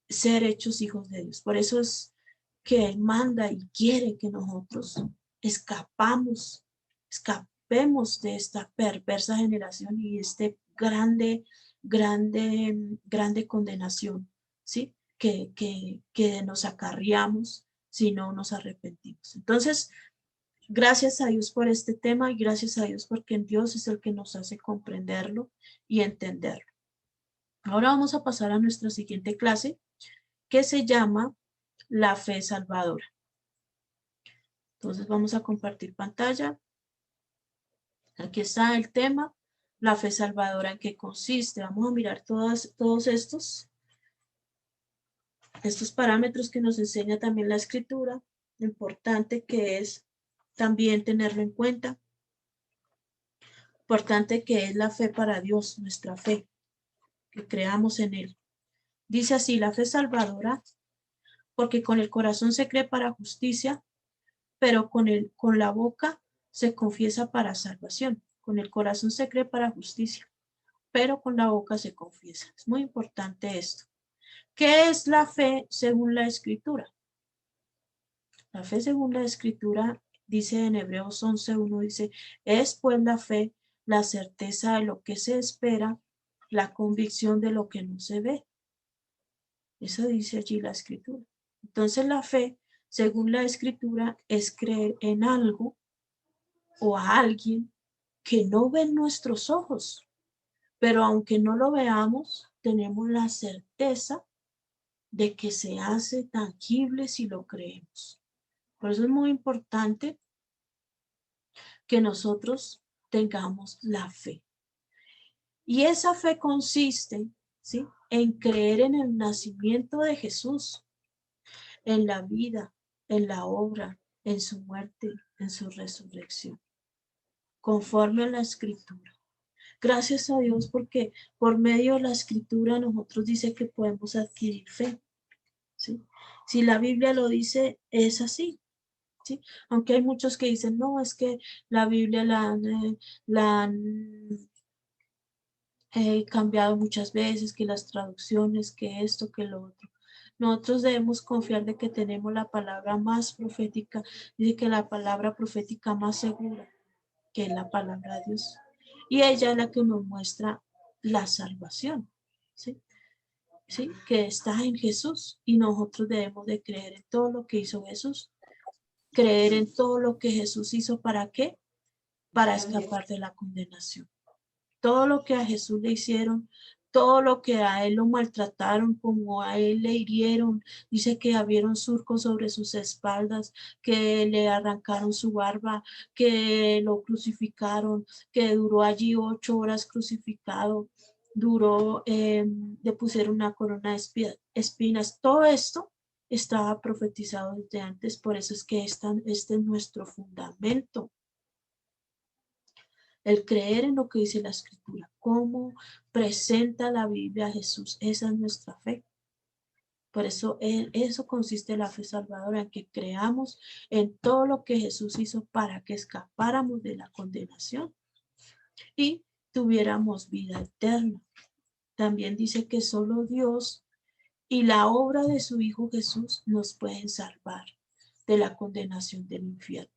S1: ser hechos hijos de Dios. Por eso es que Él manda y quiere que nosotros escapemos de esta perversa generación y grande condenación, ¿sí? Que nos acarreamos si no nos arrepentimos. Entonces, gracias a Dios por este tema y gracias a Dios porque Dios es el que nos hace comprenderlo y entenderlo. Ahora vamos a pasar a nuestra siguiente clase que se llama la fe salvadora. Entonces vamos a compartir pantalla. Aquí está el tema, la fe salvadora, ¿en qué consiste? Vamos a mirar todos estos parámetros que nos enseña también la escritura, lo importante que es también tenerlo en cuenta, importante que es la fe para Dios, nuestra fe, que creamos en Él. Dice así, la fe salvadora, porque con el corazón se cree para justicia, pero con la boca se confiesa para salvación. Con el corazón se cree para justicia, pero con la boca se confiesa. Es muy importante esto. ¿Qué es la fe según la Escritura? La fe según la Escritura, dice en Hebreos 11:1, dice, es pues la fe la certeza de lo que se espera, la convicción de lo que no se ve. Eso dice allí la Escritura. Entonces la fe, según la Escritura, es creer en algo o a alguien que no ven nuestros ojos, pero aunque no lo veamos, tenemos la certeza de que se hace tangible si lo creemos. Por eso es muy importante que nosotros tengamos la fe. Y esa fe consiste, ¿sí?, en creer en el nacimiento de Jesús, en la vida, en la obra, en su muerte, en su resurrección, conforme a la Escritura. Gracias a Dios porque por medio de la Escritura nosotros dice que podemos adquirir fe, ¿sí? Si la Biblia lo dice, es así, ¿sí? Aunque hay muchos que dicen, no, es que la Biblia la han cambiado muchas veces, que las traducciones, que esto, que lo otro. Nosotros debemos confiar de que tenemos la palabra más profética, dice que la palabra profética más segura, que es la palabra de Dios. Y ella es la que nos muestra la salvación, ¿sí? ¿Sí? Que está en Jesús. Y nosotros debemos de creer en todo lo que hizo Jesús. Creer en todo lo que Jesús hizo, ¿para qué? Para escapar de la condenación. Todo lo que a Jesús le hicieron, todo lo que a él lo maltrataron, como a él le hirieron, dice que abrieron surcos sobre sus espaldas, que le arrancaron su barba, que lo crucificaron, que duró allí 8 horas crucificado, le pusieron una corona de espinas. Todo esto estaba profetizado desde antes, por eso es que este es nuestro fundamento. El creer en lo que dice la Escritura, cómo presenta la Biblia a Jesús, esa es nuestra fe. Por eso eso consiste en la fe salvadora, en que creamos en todo lo que Jesús hizo para que escapáramos de la condenación y tuviéramos vida eterna. También dice que solo Dios y la obra de su Hijo Jesús nos pueden salvar de la condenación del infierno.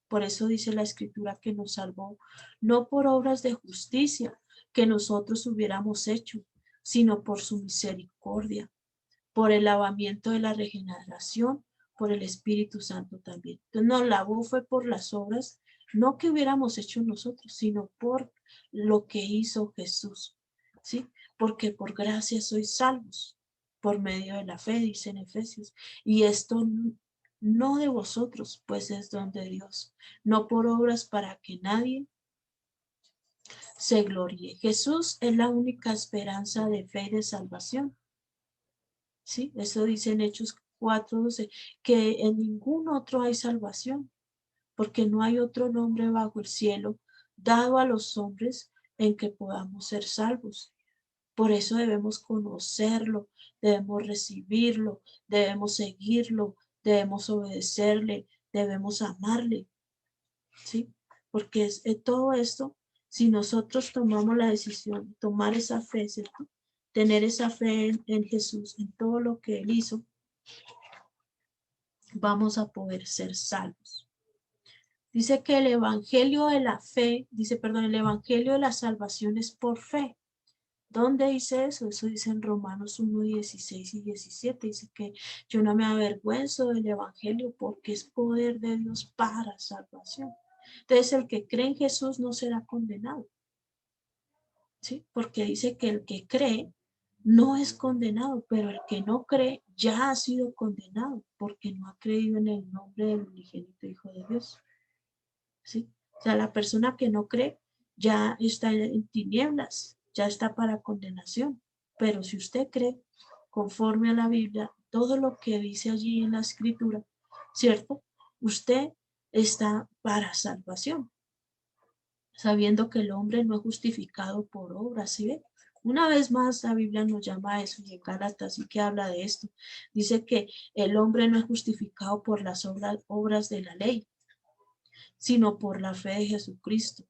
S1: Por eso dice la Escritura que nos salvó, no por obras de justicia que nosotros hubiéramos hecho, sino por su misericordia, por el lavamiento de la regeneración, por el Espíritu Santo también. Entonces nos lavó fue por las obras, no que hubiéramos hecho nosotros, sino por lo que hizo Jesús, ¿sí? Porque por gracia sois salvos, por medio de la fe, dice en Efesios. Y esto no de vosotros, pues es don de Dios, no por obras para que nadie se gloríe. Jesús es la única esperanza de fe y de salvación. Sí, eso dice en Hechos 4:12, que en ningún otro hay salvación, porque no hay otro nombre bajo el cielo dado a los hombres en que podamos ser salvos. Por eso debemos conocerlo, debemos recibirlo, debemos seguirlo, debemos obedecerle, debemos amarle, ¿sí? Porque todo esto, si nosotros tomamos la decisión de tomar esa fe, ¿cierto? Tener esa fe en Jesús, en todo lo que Él hizo, vamos a poder ser salvos. Dice que el evangelio de la fe, el evangelio de la salvación es por fe. ¿Dónde dice eso? Eso dice en Romanos 1:16 y 17. Dice que yo no me avergüenzo del evangelio porque es poder de Dios para salvación. Entonces el que cree en Jesús no será condenado, ¿sí? Porque dice que el que cree no es condenado, pero el que no cree ya ha sido condenado porque no ha creído en el nombre del unigénito Hijo de Dios, ¿sí? O sea, la persona que no cree ya está en tinieblas, ya está para condenación. Pero si usted cree, conforme a la Biblia, todo lo que dice allí en la Escritura, ¿cierto? Usted está para salvación, sabiendo que el hombre no es justificado por obras, ¿sí ve? Una vez más la Biblia nos llama a eso, y en Gálatas sí que habla de esto. Dice que el hombre no es justificado por las obras de la ley, sino por la fe de Jesucristo.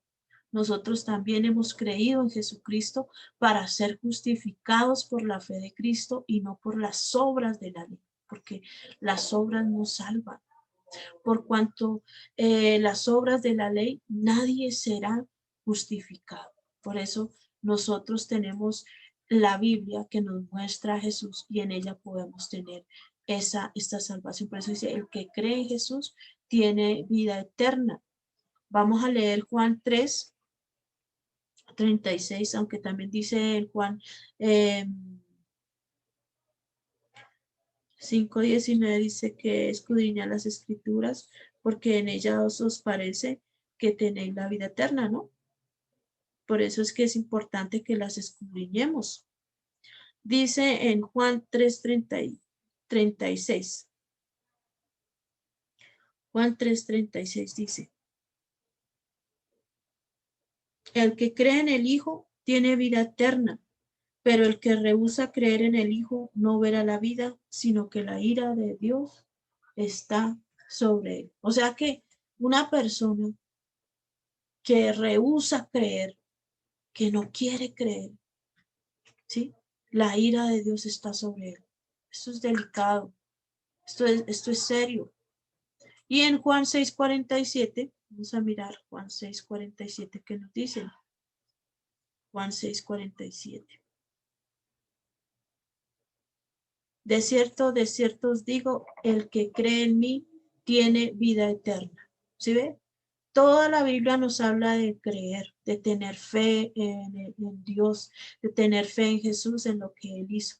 S1: nosotros también hemos creído en Jesucristo para ser justificados por la fe de Cristo y no por las obras de la ley, porque las obras no salvan. Por cuanto las obras de la ley, nadie será justificado. Por eso nosotros tenemos la Biblia que nos muestra a Jesús y en ella podemos tener esta salvación. Por eso dice, el que cree en Jesús tiene vida eterna. Vamos a leer Juan 3:36, aunque también dice en Juan 5:19 dice que escudriñad las escrituras porque en ellas os parece que tenéis la vida eterna, ¿no? Por eso es que es importante que las escudriñemos. Dice en Juan 3:36. Juan 3:36 dice, el que cree en el Hijo tiene vida eterna, pero el que rehúsa creer en el Hijo no verá la vida, sino que la ira de Dios está sobre él. O sea que una persona que rehúsa creer, que no quiere creer, ¿sí? La ira de Dios está sobre él. Esto es delicado, esto es serio. Y en Juan 6:47, vamos a mirar Juan 6:47, ¿qué nos dice? Juan 6:47. De cierto os digo, el que cree en mí tiene vida eterna. ¿Sí ve? Toda la Biblia nos habla de creer, de tener fe en Dios, de tener fe en Jesús, en lo que Él hizo.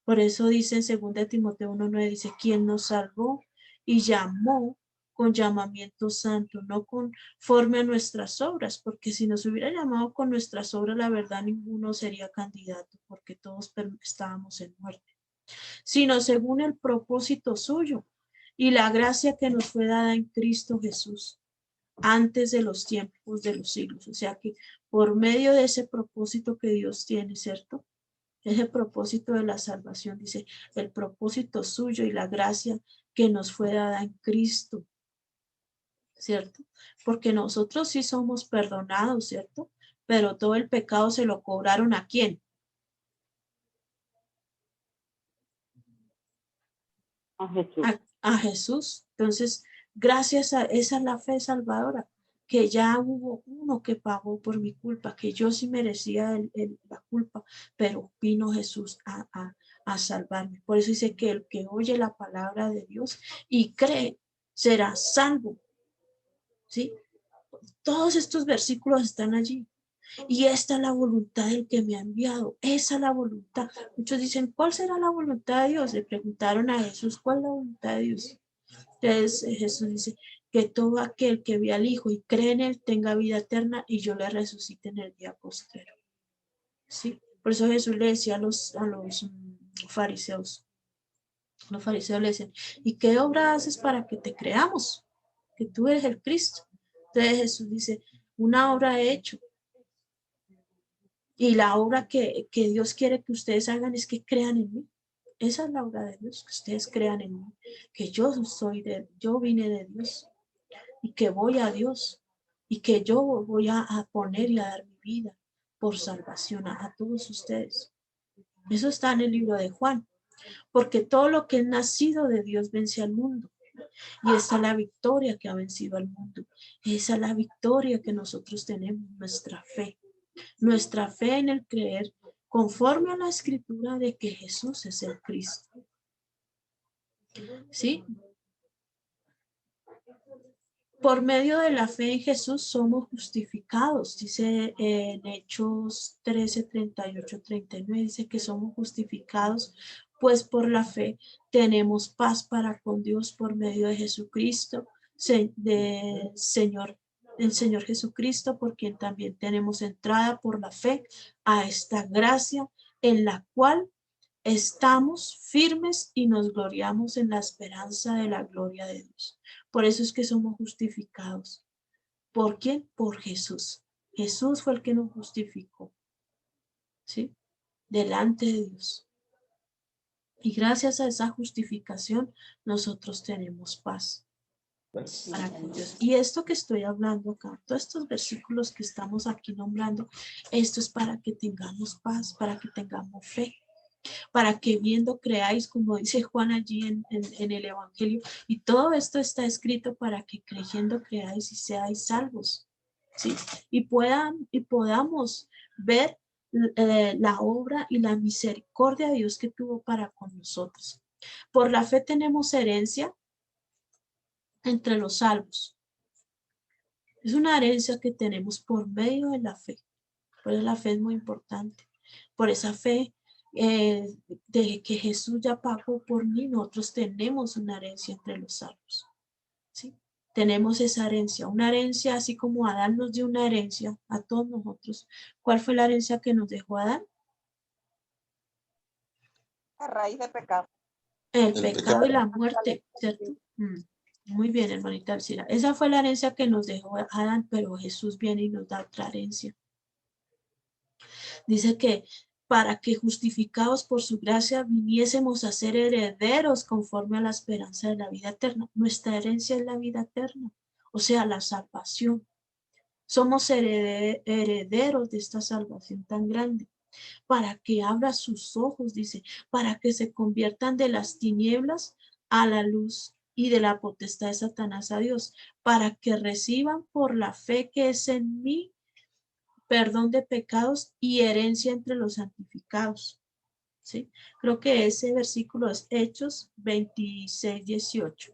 S1: Por eso dice en 2 Timoteo 1:9, dice, quien nos salvó y llamó con llamamiento santo, no conforme a nuestras obras, porque si nos hubiera llamado con nuestras obras, la verdad ninguno sería candidato, porque todos estábamos en muerte, sino según el propósito suyo y la gracia que nos fue dada en Cristo Jesús antes de los tiempos de los siglos. O sea que por medio de ese propósito que Dios tiene, ¿cierto? Ese propósito de la salvación, dice, el propósito suyo y la gracia que nos fue dada en Cristo, ¿cierto? Porque nosotros sí somos perdonados, ¿cierto? Pero todo el pecado se lo cobraron ¿a quién?
S9: A Jesús.
S1: A Jesús. Entonces, gracias a esa es la fe salvadora, que ya hubo uno que pagó por mi culpa, que yo sí merecía la culpa, pero vino Jesús a salvarme. Por eso dice que el que oye la palabra de Dios y cree será salvo. ¿Sí? Todos estos versículos están allí. Y esta es la voluntad del que me ha enviado. Esa es la voluntad. Muchos dicen, ¿cuál será la voluntad de Dios? Le preguntaron a Jesús, ¿cuál es la voluntad de Dios? Entonces Jesús dice, que todo aquel que ve al Hijo y cree en Él tenga vida eterna y yo le resucite en el día postrero. ¿Sí? Por eso Jesús le decía a los fariseos. Los fariseos le decían, ¿y qué obra haces para que te creamos? Que tú eres el Cristo. Entonces Jesús dice, una obra he hecho. Y la obra que Dios quiere que ustedes hagan es que crean en mí. Esa es la obra de Dios, que ustedes crean en mí, que yo vine de Dios y que voy a Dios y que yo voy a poner y a dar mi vida por salvación a todos ustedes. Eso está en el libro de Juan, porque todo lo que es nacido de Dios vence al mundo. Y esa es la victoria que ha vencido al mundo. Esa es la victoria que nosotros tenemos, nuestra fe. Nuestra fe en el creer conforme a la escritura de que Jesús es el Cristo. ¿Sí? Por medio de la fe en Jesús somos justificados. Dice en Hechos 13:38-39, dice que somos justificados, pues por la fe tenemos paz para con Dios por medio de Jesucristo, el Señor Jesucristo, por quien también tenemos entrada por la fe a esta gracia en la cual estamos firmes y nos gloriamos en la esperanza de la gloria de Dios. Por eso es que somos justificados. ¿Por quién? Por Jesús. Jesús fue el que nos justificó. ¿Sí? Delante de Dios. Y gracias a esa justificación nosotros tenemos paz. para con Dios. Y esto que estoy hablando acá, todos estos versículos que estamos aquí nombrando, esto es para que tengamos paz, para que tengamos fe, para que viendo creáis, como dice Juan allí en el Evangelio, y todo esto está escrito para que creyendo creáis y seáis salvos, ¿sí? Y podamos ver la obra y la misericordia de Dios que tuvo para con nosotros. Por la fe tenemos herencia entre los salvos. Es una herencia que tenemos por medio de la fe. Por eso la fe es muy importante. Por esa fe de que Jesús ya pagó por mí, nosotros tenemos una herencia entre los salvos. ¿Sí? Tenemos esa herencia, una herencia así como Adán nos dio una herencia a todos nosotros. ¿Cuál fue la herencia que nos dejó Adán?
S2: A raíz de pecado.
S1: El pecado y la muerte, ¿cierto? Muy bien, hermanita Alcira. Esa fue la herencia que nos dejó Adán, pero Jesús viene y nos da otra herencia. Dice que para que justificados por su gracia viniésemos a ser herederos conforme a la esperanza de la vida eterna. Nuestra herencia es la vida eterna, o sea, la salvación. Somos herederos de esta salvación tan grande. Para que abra sus ojos, dice, para que se conviertan de las tinieblas a la luz y de la potestad de Satanás a Dios, para que reciban por la fe que es en mí perdón de pecados y herencia entre los santificados. ¿Sí? Creo que ese versículo es Hechos 26, 18.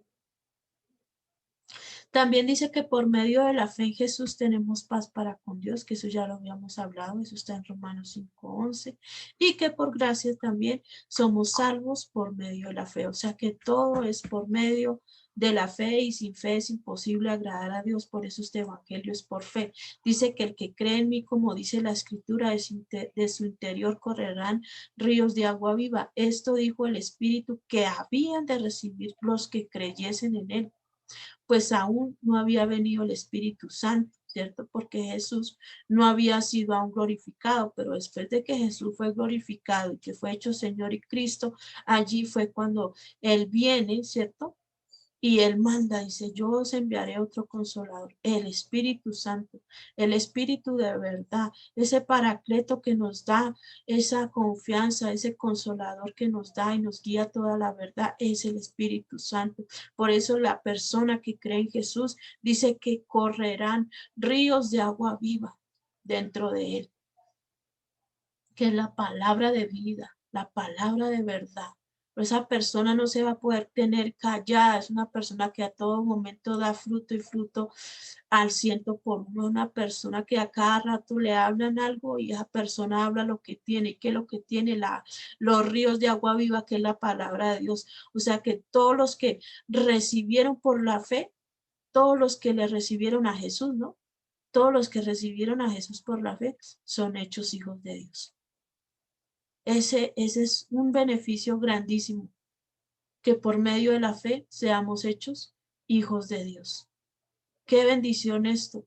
S1: También dice que por medio de la fe en Jesús tenemos paz para con Dios, que eso ya lo habíamos hablado, eso está en Romanos 5:11, y que por gracia también somos salvos por medio de la fe, o sea que todo es por medio de la fe y sin fe es imposible agradar a Dios, por eso este evangelio es por fe. Dice que el que cree en mí, como dice la escritura, de su interior correrán ríos de agua viva. Esto dijo el Espíritu que habían de recibir los que creyesen en él, pues aún no había venido el Espíritu Santo, ¿cierto? Porque Jesús no había sido aún glorificado, pero después de que Jesús fue glorificado y que fue hecho Señor y Cristo, allí fue cuando Él viene, ¿cierto? Y Él manda, dice, yo os enviaré otro consolador, el Espíritu Santo, el Espíritu de verdad, ese paracleto que nos da esa confianza, ese consolador que nos da y nos guía toda la verdad, es el Espíritu Santo. Por eso la persona que cree en Jesús dice que correrán ríos de agua viva dentro de Él, que es la palabra de vida, la palabra de verdad. Pero esa persona no se va a poder tener callada, es una persona que a todo momento da fruto y fruto al 100%. Una persona que a cada rato le hablan algo y esa persona habla lo que tiene, que lo que tiene los ríos de agua viva, que es la palabra de Dios. O sea que todos los que recibieron por la fe, todos los que le recibieron a Jesús, ¿no? Todos los que recibieron a Jesús por la fe son hechos hijos de Dios. Ese es un beneficio grandísimo, que por medio de la fe seamos hechos hijos de Dios. Qué bendición esto.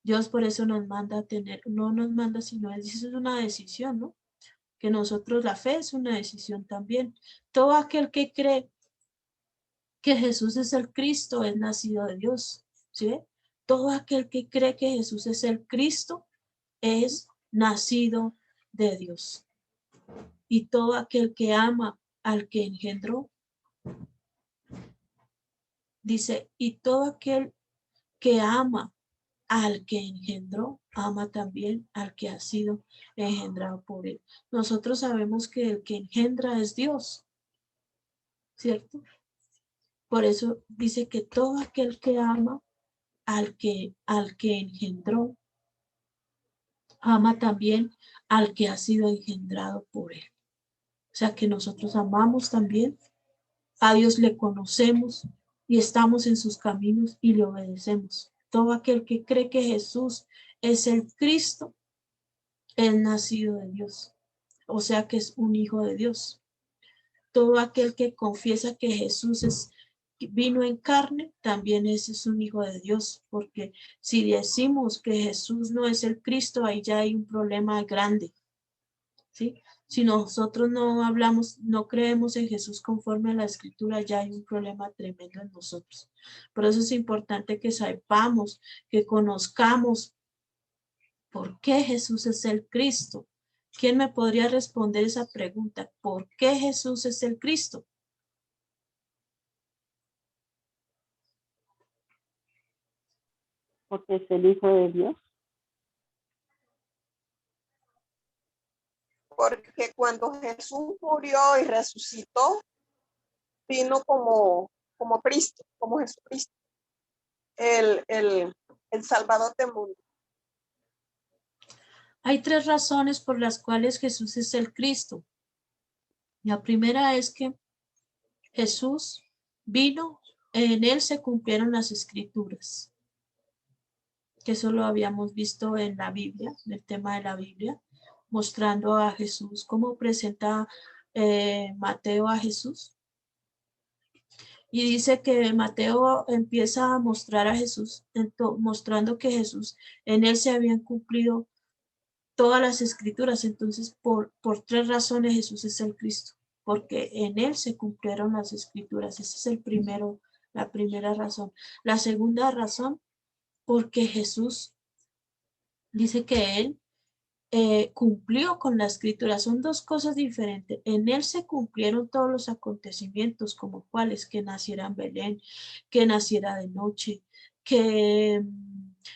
S1: Dios por eso nos manda a tener, no nos manda, sino es una decisión, ¿no? Que nosotros, la fe es una decisión también. Todo aquel que cree que Jesús es el Cristo es nacido de Dios, ¿sí? Todo aquel que cree que Jesús es el Cristo es nacido de Dios. Y todo aquel que ama al que engendró, dice, y todo aquel que ama al que engendró, ama también al que ha sido engendrado por él. Nosotros sabemos que el que engendra es Dios, ¿cierto? Por eso dice que todo aquel que ama al que engendró, ama también al que ha sido engendrado por él. O sea que nosotros amamos también a Dios, le conocemos y estamos en sus caminos y le obedecemos. Todo aquel que cree que Jesús es el Cristo, es nacido de Dios. O sea que es un hijo de Dios. Todo aquel que confiesa que Jesús vino en carne, también ese es un hijo de Dios. Porque si decimos que Jesús no es el Cristo, ahí ya hay un problema grande. ¿Sí? Si nosotros no hablamos, no creemos en Jesús conforme a la Escritura, ya hay un problema tremendo en nosotros. Por eso es importante que sepamos, que conozcamos por qué Jesús es el Cristo. ¿Quién me podría responder esa pregunta? ¿Por qué Jesús es el Cristo?
S9: Porque es el Hijo de Dios.
S2: Porque cuando Jesús murió y resucitó, vino como Cristo, como Jesucristo, el Salvador del mundo.
S1: Hay 3 razones por las cuales Jesús es el Cristo. La primera es que Jesús vino, en él se cumplieron las Escrituras. Que eso lo habíamos visto en la Biblia, en el tema de la Biblia, mostrando a Jesús, cómo presenta Mateo a Jesús. Y dice que Mateo empieza a mostrar a Jesús, mostrando que Jesús, en él se habían cumplido todas las Escrituras. Entonces, por 3 razones Jesús es el Cristo, porque en él se cumplieron las Escrituras. Esa es la primera razón. La segunda razón, porque Jesús dice que él cumplió con la Escritura. Son 2 cosas diferentes. En él se cumplieron todos los acontecimientos, como cuáles, que naciera en Belén, que naciera de noche, que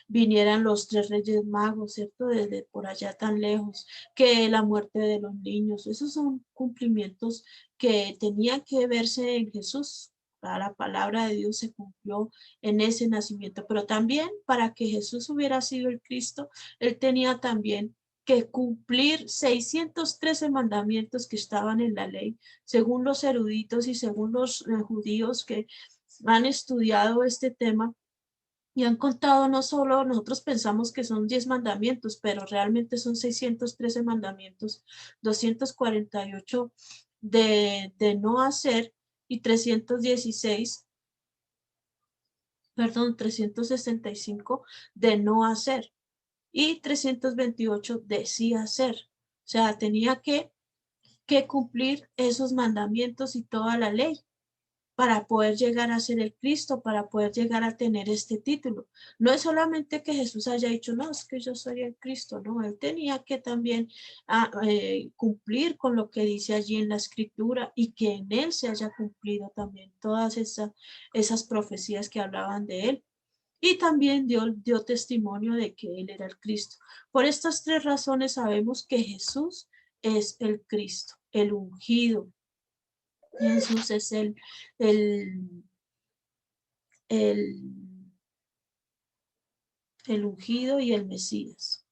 S1: vinieran los 3 reyes magos, ¿cierto? Desde por allá tan lejos, que la muerte de los niños. Esos son cumplimientos que tenían que verse en Jesús. La palabra de Dios se cumplió en ese nacimiento, pero también para que Jesús hubiera sido el Cristo, él tenía también que cumplir 613 mandamientos que estaban en la ley, según los eruditos y según los judíos que han estudiado este tema y han contado. No solo nosotros pensamos que son 10 mandamientos, pero realmente son 613 mandamientos, 248 de no hacer y 365 de no hacer. Y 328 decía hacer. O sea, tenía que cumplir esos mandamientos y toda la ley para poder llegar a ser el Cristo, para poder llegar a tener este título. No es solamente que Jesús haya dicho, no, es que yo soy el Cristo, no, él tenía que también cumplir con lo que dice allí en la Escritura y que en él se haya cumplido también todas esas profecías que hablaban de él. Y también dio testimonio de que él era el Cristo. Por estas 3 razones sabemos que Jesús es el Cristo, el ungido. Jesús es el ungido y el Mesías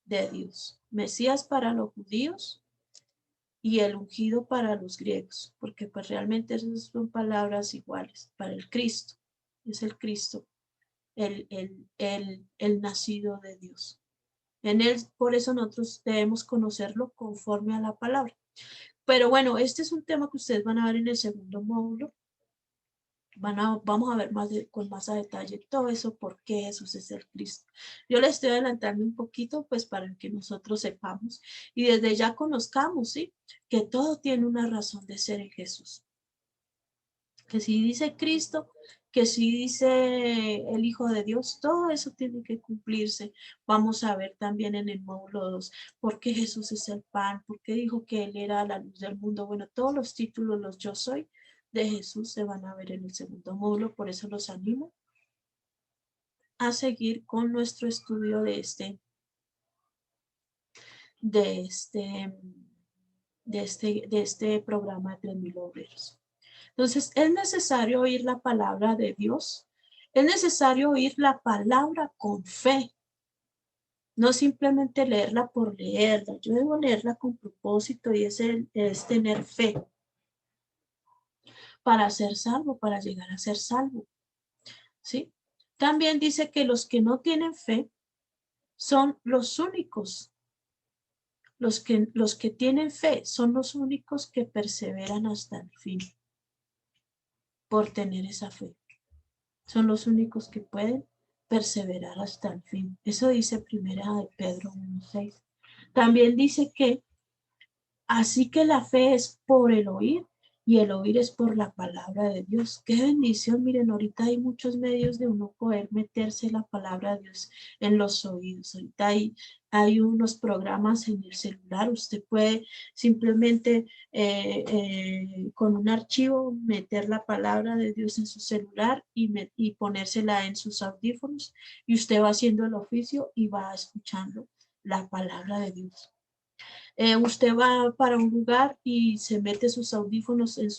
S1: de Dios. Mesías para los judíos y el ungido para los griegos, porque pues realmente esas son palabras iguales para el Cristo. Es el Cristo. El nacido de Dios. En él, por eso nosotros debemos conocerlo conforme a la palabra. Pero bueno, este es un tema que ustedes van a ver en el segundo módulo. Vamos a ver con más a detalle todo eso, por qué Jesús es el Cristo. Yo le estoy adelantando un poquito, pues para que nosotros sepamos y desde ya conozcamos, ¿sí? Que todo tiene una razón de ser en Jesús. Que si dice Cristo, que si dice el Hijo de Dios, todo eso tiene que cumplirse. Vamos a ver también en el módulo 2, por qué Jesús es el pan, por qué dijo que Él era la luz del mundo. Bueno, todos los títulos, los yo soy de Jesús se van a ver en el segundo módulo, por eso los animo a seguir con nuestro estudio de este programa de 3.000 obreros. Entonces, es necesario oír la palabra de Dios. Es necesario oír la palabra con fe. No simplemente leerla por leerla. Yo debo leerla con propósito y es tener fe para ser salvo, para llegar a ser salvo. ¿Sí? También dice que los que no tienen fe son los únicos. Los que tienen fe son los únicos que perseveran hasta el fin por tener esa fe. Son los únicos que pueden perseverar hasta el fin. Eso dice primera de Pedro 1:6. También dice que así que la fe es por el oír y el oír es por la palabra de Dios. Qué bendición. Miren, ahorita hay muchos medios de uno poder meterse la palabra de Dios en los oídos. Ahorita hay unos programas en el celular. Usted puede simplemente con un archivo meter la palabra de Dios en su celular y ponérsela en sus audífonos, y usted va haciendo el oficio y va escuchando la palabra de Dios. Usted va para un lugar y se mete sus audífonos en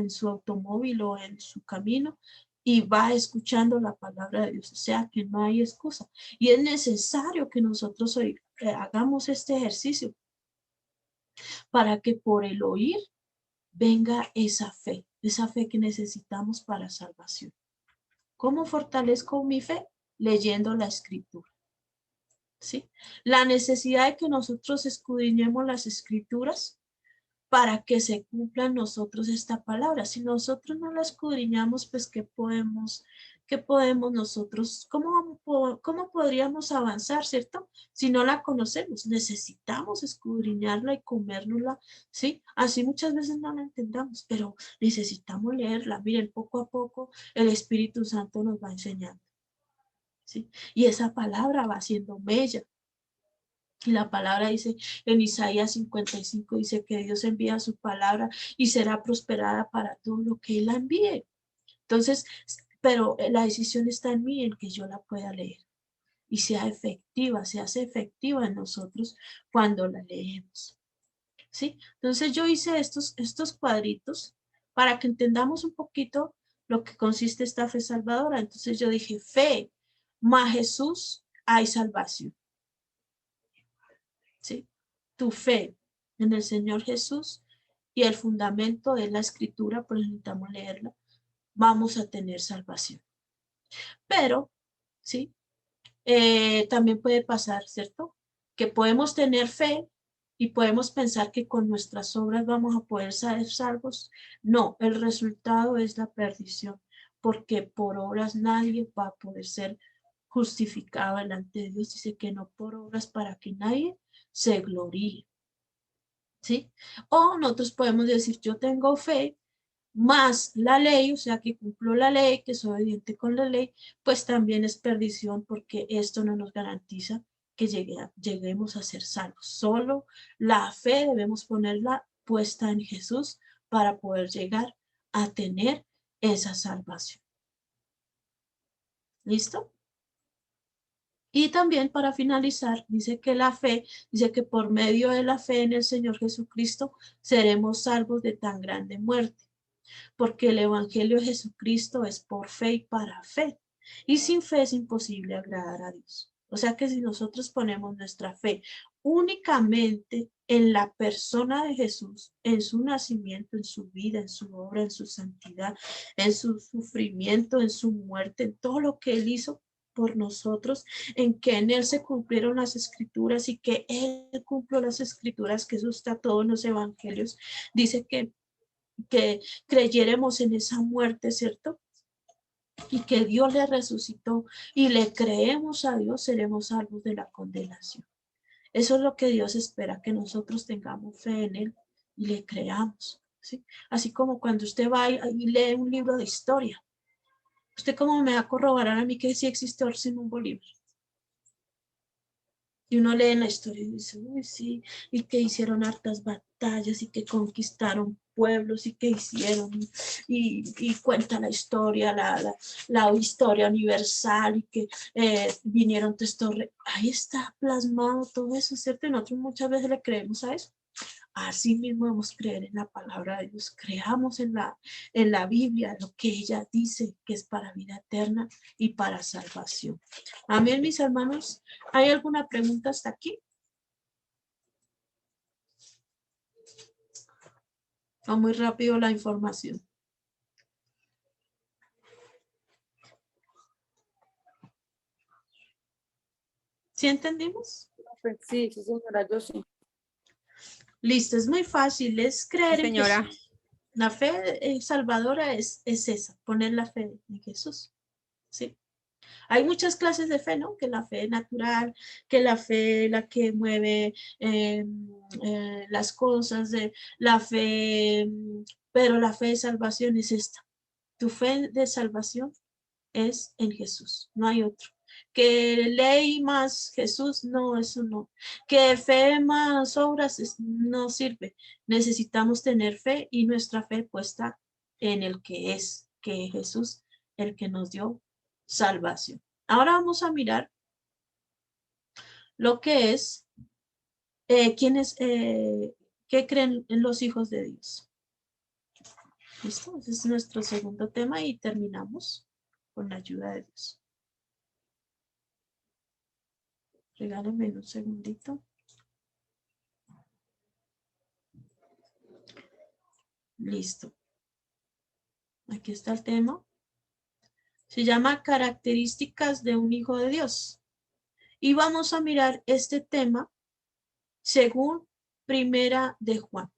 S1: su automóvil o en su camino y va escuchando la palabra de Dios. O sea que no hay excusa. Y es necesario que nosotros hoy hagamos este ejercicio para que por el oír venga esa fe que necesitamos para salvación. ¿Cómo fortalezco mi fe? Leyendo la escritura. ¿Sí? La necesidad de que nosotros escudriñemos las escrituras para que se cumpla en nosotros esta palabra. Si nosotros no la escudriñamos, pues ¿qué podemos nosotros, cómo podríamos avanzar, cierto? Si no la conocemos, necesitamos escudriñarla y comérnosla, ¿sí? Así muchas veces no la entendamos, pero necesitamos leerla. Miren, poco a poco el Espíritu Santo nos va enseñando, ¿sí? Y esa palabra va haciendo mella. Y la palabra dice en Isaías 55, dice que Dios envía su palabra y será prosperada para todo lo que Él la envíe. Entonces, pero la decisión está en mí, en que yo la pueda leer y sea efectiva, se hace efectiva en nosotros cuando la leemos. ¿Sí? Entonces yo hice estos cuadritos para que entendamos un poquito lo que consiste esta fe salvadora. Entonces yo dije, fe más Jesús, hay salvación. ¿Sí? Tu fe en el Señor Jesús y el fundamento de la escritura, pues necesitamos leerla, vamos a tener salvación. Pero, ¿sí? También puede pasar, ¿cierto? Que podemos tener fe y podemos pensar que con nuestras obras vamos a poder ser salvos. No, el resultado es la perdición, porque por obras nadie va a poder ser justificado delante de Dios. Dice que no por obras para que nadie se gloríe. ¿Sí? O nosotros podemos decir, yo tengo fe, más la ley, o sea que cumplo la ley, que soy obediente con la ley, pues también es perdición, porque esto no nos garantiza que lleguemos a ser salvos. Solo la fe debemos ponerla puesta en Jesús para poder llegar a tener esa salvación. ¿Listo? Y también para finalizar, dice que la fe, dice que por medio de la fe en el Señor Jesucristo seremos salvos de tan grande muerte, porque el Evangelio de Jesucristo es por fe y para fe. Y sin fe es imposible agradar a Dios. O sea que si nosotros ponemos nuestra fe únicamente en la persona de Jesús, en su nacimiento, en su vida, en su obra, en su santidad, en su sufrimiento, en su muerte, en todo lo que Él hizo por nosotros, en que en Él se cumplieron las escrituras y que Él cumplió las escrituras, que eso está todo en los evangelios, dice que creyéremos en esa muerte, ¿cierto? Y que Dios le resucitó y le creemos a Dios, seremos salvos de la condenación. Eso es lo que Dios espera, que nosotros tengamos fe en Él y le creamos, ¿sí? Así como cuando usted va y lee un libro de historia. ¿Usted cómo me va a corroborar a mí que sí existe Simón Bolívar? Y uno lee en la historia y dice, uy, sí, y que hicieron hartas batallas y que conquistaron pueblos y que hicieron, y cuenta la historia, la historia universal, y que vinieron estos, ahí está plasmado todo eso, ¿cierto? Y nosotros muchas veces le creemos a eso. Así mismo debemos creer en la palabra de Dios, creamos en la Biblia lo que ella dice que es para vida eterna y para salvación. Amén, mis hermanos. ¿Hay alguna pregunta hasta aquí? Va muy rápido la información. ¿Sí entendimos?
S4: Sí, sí, señora, yo sí.
S1: Listo, es muy fácil, es creer en
S6: señora.
S1: Jesús. La fe salvadora es esa, poner la fe en Jesús. ¿Sí? Hay muchas clases de fe, ¿no? Que la fe natural, que la fe, la que mueve las cosas, la fe, pero la fe de salvación es esta. Tu fe de salvación es en Jesús, no hay otro. Que ley más Jesús, no, eso no. Que fe más obras no sirve. Necesitamos tener fe y nuestra fe puesta en el que es, que Jesús, el que nos dio salvación. Ahora vamos a mirar lo que es, quiénes, qué creen en los hijos de Dios. ¿Listo? Ese es nuestro segundo tema y terminamos con la ayuda de Dios. Regálenme un segundito. Listo. Aquí está el tema. Se llama características de un hijo de Dios. Y vamos a mirar este tema según Primera de Juan.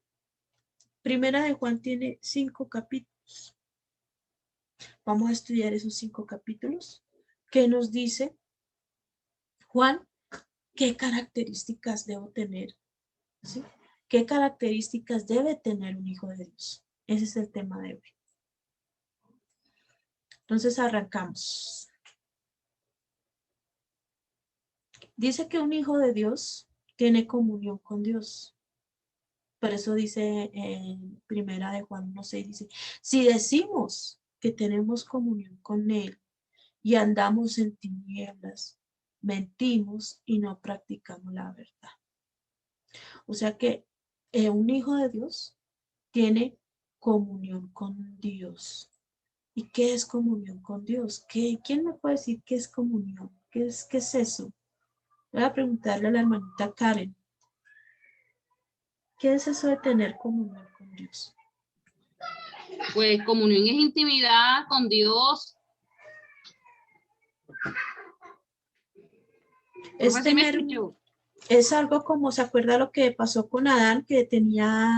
S1: Primera de Juan tiene 5 capítulos. Vamos a estudiar esos 5 capítulos. ¿Qué nos dice Juan? ¿Qué características debo tener? ¿Sí? ¿Qué características debe tener un hijo de Dios? Ese es el tema de hoy. Entonces arrancamos. Dice que un hijo de Dios tiene comunión con Dios. Por eso dice en Primera de Juan 1:6, dice, si decimos que tenemos comunión con Él y andamos en tinieblas, mentimos y no practicamos la verdad. O sea que un hijo de Dios tiene comunión con Dios. ¿Y qué es comunión con Dios? ¿Quién me puede decir qué es comunión? ¿Qué es eso? Voy a preguntarle a la hermanita Karen. ¿Qué es eso de tener comunión con Dios?
S10: Pues comunión es intimidad con Dios.
S1: Es tener, es algo como, ¿se acuerda lo que pasó con Adán, que tenía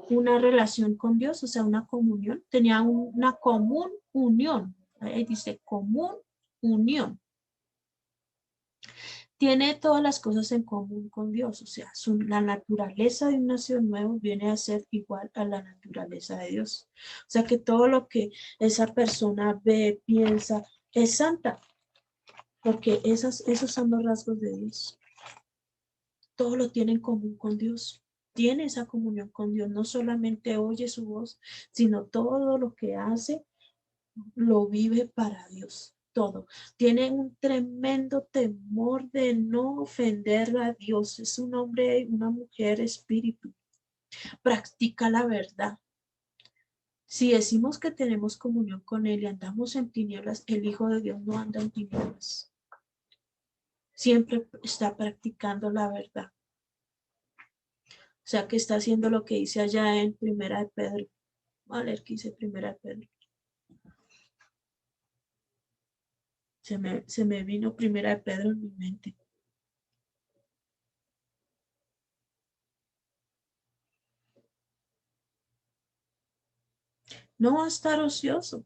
S1: una relación con Dios, o sea, una comunión? Tenía una común unión. Ahí dice común unión. Tiene todas las cosas en común con Dios, o sea, la naturaleza de un nacido nuevo viene a ser igual a la naturaleza de Dios. O sea, que todo lo que esa persona ve, piensa, es santa, porque esos son los rasgos de Dios. Todo lo tiene en común con Dios. Tiene esa comunión con Dios, no solamente oye su voz, sino todo lo que hace, lo vive para Dios. Todo. Tiene un tremendo temor de no ofender a Dios. Es un hombre, una mujer espíritu. Practica la verdad. Si decimos que tenemos comunión con Él y andamos en tinieblas, el Hijo de Dios no anda en tinieblas. Siempre está practicando la verdad. O sea que está haciendo lo que dice allá en Primera de Pedro. Voy a leer que dice Primera de Pedro. Se me vino Primera de Pedro en mi mente. No va a estar ocioso.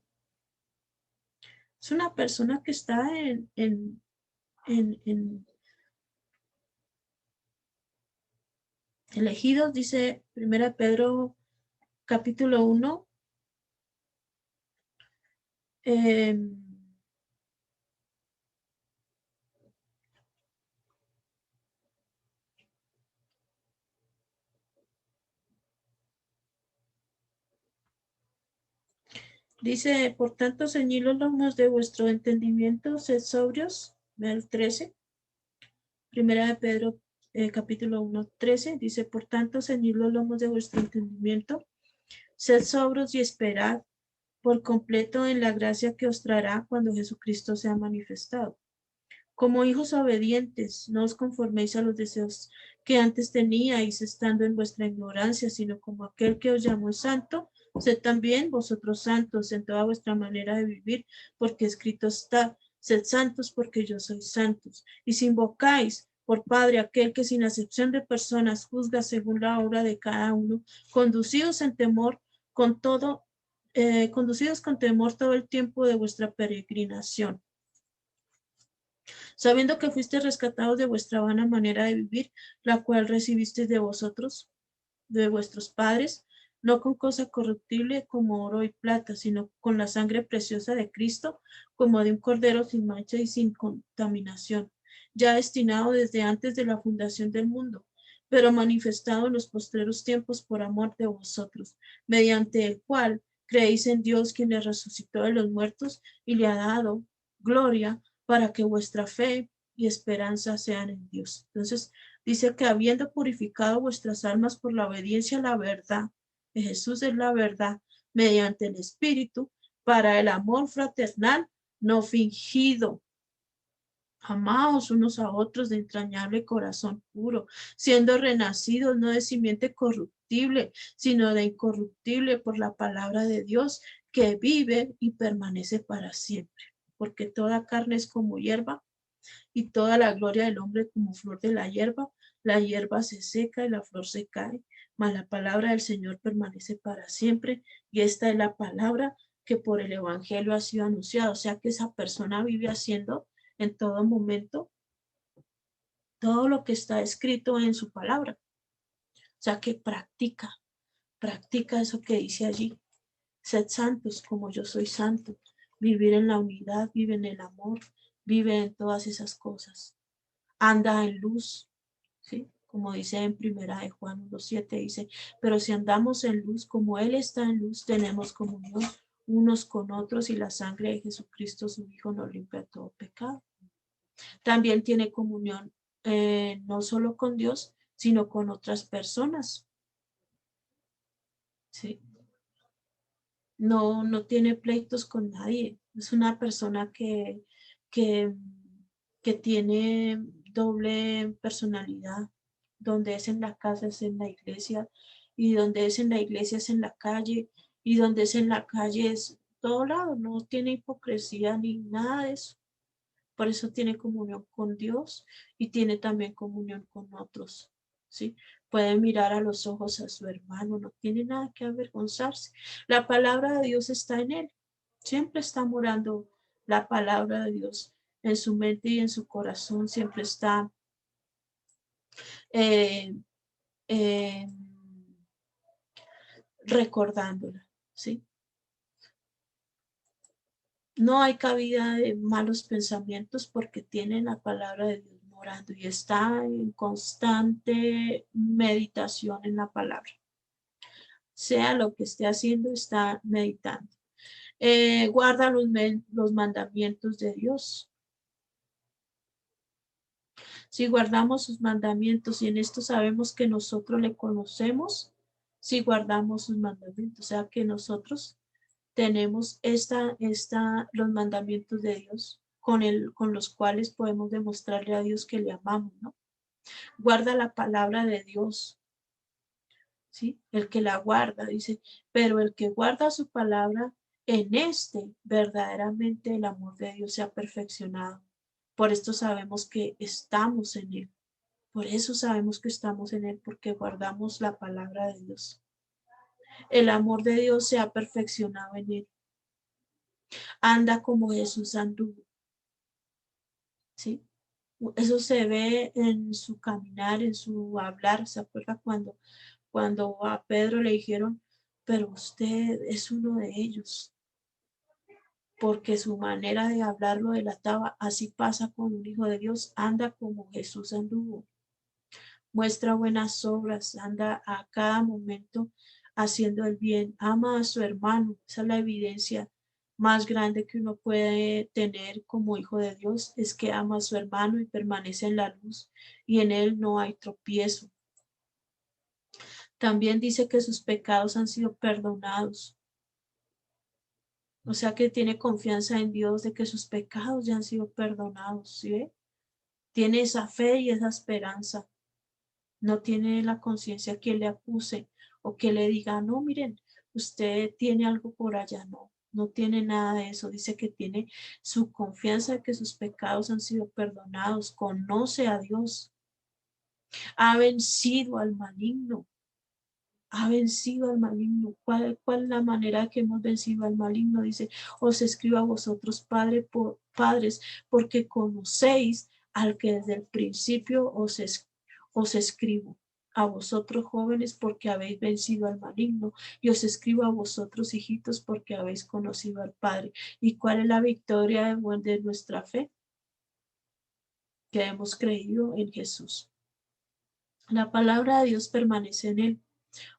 S1: Es una persona que está en elegidos, dice Primera de Pedro capítulo 1. Dice, por tanto, ceñid los lomos de vuestro entendimiento, sed sobrios. Ve el 13. Primera de Pedro, capítulo 1:13. Dice, por tanto, ceñid los lomos de vuestro entendimiento, sed sobrios y esperad por completo en la gracia que os traerá cuando Jesucristo sea manifestado. Como hijos obedientes, no os conforméis a los deseos que antes teníais estando en vuestra ignorancia, sino como aquel que os llamó es santo, sed también vosotros santos en toda vuestra manera de vivir, porque escrito está, sed santos porque yo soy santos. Y si invocáis por Padre aquel que sin acepción de personas juzga según la obra de cada uno, conducidos en temor con todo conducidos con temor todo el tiempo de vuestra peregrinación, sabiendo que fuiste rescatados de vuestra vana manera de vivir, la cual recibisteis de vosotros, de vuestros padres, no con cosa corruptible como oro y plata, sino con la sangre preciosa de Cristo, como de un cordero sin mancha y sin contaminación, ya destinado desde antes de la fundación del mundo, pero manifestado en los postreros tiempos por amor de vosotros, mediante el cual creéis en Dios, quien le resucitó de los muertos y le ha dado gloria, para que vuestra fe y esperanza sean en Dios. Entonces, dice que habiendo purificado vuestras almas por la obediencia a la verdad, que Jesús es la verdad, mediante el Espíritu, para el amor fraternal no fingido. Amaos unos a otros de entrañable corazón puro, siendo renacidos no de simiente corruptible, sino de incorruptible por la palabra de Dios, que vive y permanece para siempre. Porque toda carne es como hierba, y toda la gloria del hombre como flor de la hierba se seca y la flor se cae, mas la palabra del Señor permanece para siempre, y esta es la palabra que por el evangelio ha sido anunciada. O sea que esa persona vive haciendo en todo momento todo lo que está escrito en su palabra. O sea que practica eso que dice allí. Sed santos como yo soy santo. Vivir en la unidad, vive en el amor, vive en todas esas cosas. Anda en luz, ¿sí? Como dice en primera de Juan 1:7, dice, pero si andamos en luz como Él está en luz, tenemos comunión unos con otros y la sangre de Jesucristo, su Hijo, nos limpia de todo pecado. También tiene comunión no solo con Dios, sino con otras personas, ¿sí? No tiene pleitos con nadie. Es una persona que, que tiene doble personalidad. Donde es en la casa es en la iglesia, y donde es en la iglesia es en la calle, y donde es en la calle es todo lado. No tiene hipocresía ni nada de eso. Por eso tiene comunión con Dios y tiene también comunión con otros, ¿sí? Puede mirar a los ojos a su hermano, no tiene nada que avergonzarse. La palabra de Dios está en él. Siempre está morando la palabra de Dios en su mente y en su corazón. Siempre está eh, eh, recordándola, ¿sí? No hay cabida de malos pensamientos porque tiene la palabra de Dios morando y está en constante meditación en la palabra. Sea lo que esté haciendo, está meditando. Guarda los mandamientos de Dios. Si guardamos sus mandamientos y en esto sabemos que nosotros le conocemos, si guardamos sus mandamientos, o sea que nosotros tenemos los mandamientos de Dios con los cuales podemos demostrarle a Dios que le amamos, ¿no? Guarda la palabra de Dios, ¿sí? El que la guarda, dice, pero el que guarda su palabra, en verdaderamente el amor de Dios se ha perfeccionado. Por esto sabemos que estamos en él. Por eso sabemos que estamos en él, porque guardamos la palabra de Dios. El amor de Dios se ha perfeccionado en él. Anda como Jesús anduvo, ¿sí? Eso se ve en su caminar, en su hablar. ¿Se acuerda cuando a Pedro le dijeron, pero usted es uno de ellos? Porque su manera de hablar lo delataba. Así pasa con un hijo de Dios. Anda como Jesús anduvo. Muestra buenas obras. Anda a cada momento haciendo el bien. Ama a su hermano. Esa es la evidencia más grande que uno puede tener como hijo de Dios, es que ama a su hermano y permanece en la luz y en él no hay tropiezo. También dice que sus pecados han sido perdonados. O sea que tiene confianza en Dios de que sus pecados ya han sido perdonados, ¿sí? Tiene esa fe y esa esperanza. No tiene la conciencia que le acuse o que le diga, no, miren, usted tiene algo por allá, no tiene nada de eso. Dice que tiene su confianza de que sus pecados han sido perdonados, conoce a Dios, ha vencido al maligno, ha vencido al maligno. ¿Cuál es la manera que hemos vencido al maligno? Dice, os escribo a vosotros, padres, porque conocéis al que desde el principio os escribo. A vosotros jóvenes, porque habéis vencido al maligno, y os escribo a vosotros hijitos, porque habéis conocido al Padre. ¿Y cuál es la victoria de nuestra fe? Que hemos creído en Jesús. La palabra de Dios permanece en él.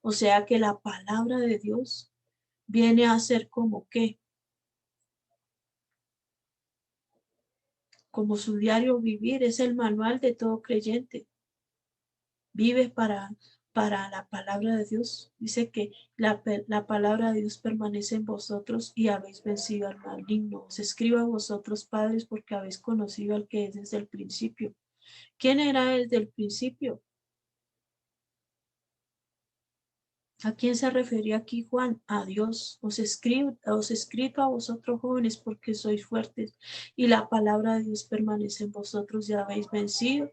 S1: O sea que la palabra de Dios viene a ser como qué, como su diario vivir, es el manual de todo creyente. Vive para la palabra de Dios. Dice que la palabra de Dios permanece en vosotros y habéis vencido al maligno. Os escribo a vosotros, padres, porque habéis conocido al que es desde el principio. ¿Quién era desde el principio? ¿A quién se refería aquí Juan? A Dios. Os escribo a vosotros jóvenes porque sois fuertes y la palabra de Dios permanece en vosotros y habéis vencido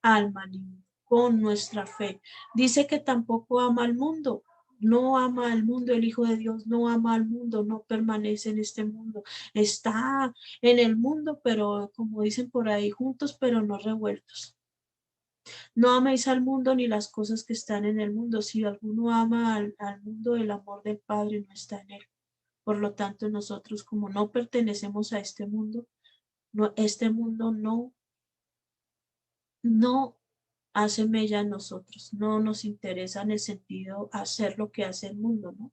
S1: al maligno con nuestra fe. Dice que tampoco ama al mundo. No ama al mundo, el Hijo de Dios no ama al mundo, no permanece en este mundo. Está en el mundo, pero como dicen por ahí, juntos pero no revueltos. No améis al mundo ni las cosas que están en el mundo. Si alguno ama al mundo, el amor del Padre no está en él. Por lo tanto, nosotros como no pertenecemos a este mundo no hace mella en nosotros. No nos interesa en el sentido hacer lo que hace el mundo, ¿no?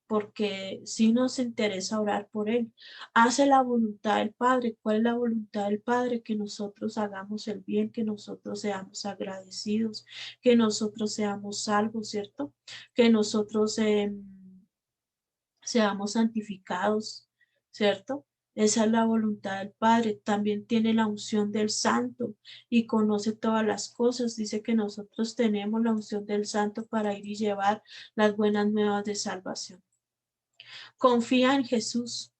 S1: Porque sí nos interesa orar por él. Hace la voluntad del Padre. ¿Cuál es la voluntad del Padre? Que nosotros hagamos el bien, que nosotros seamos agradecidos, que nosotros seamos salvos, ¿cierto? Que nosotros seamos santificados, ¿cierto? Esa es la voluntad del Padre. También tiene la unción del Santo y conoce todas las cosas. Dice que nosotros tenemos la unción del Santo para ir y llevar las buenas nuevas de salvación. Confía en Jesús.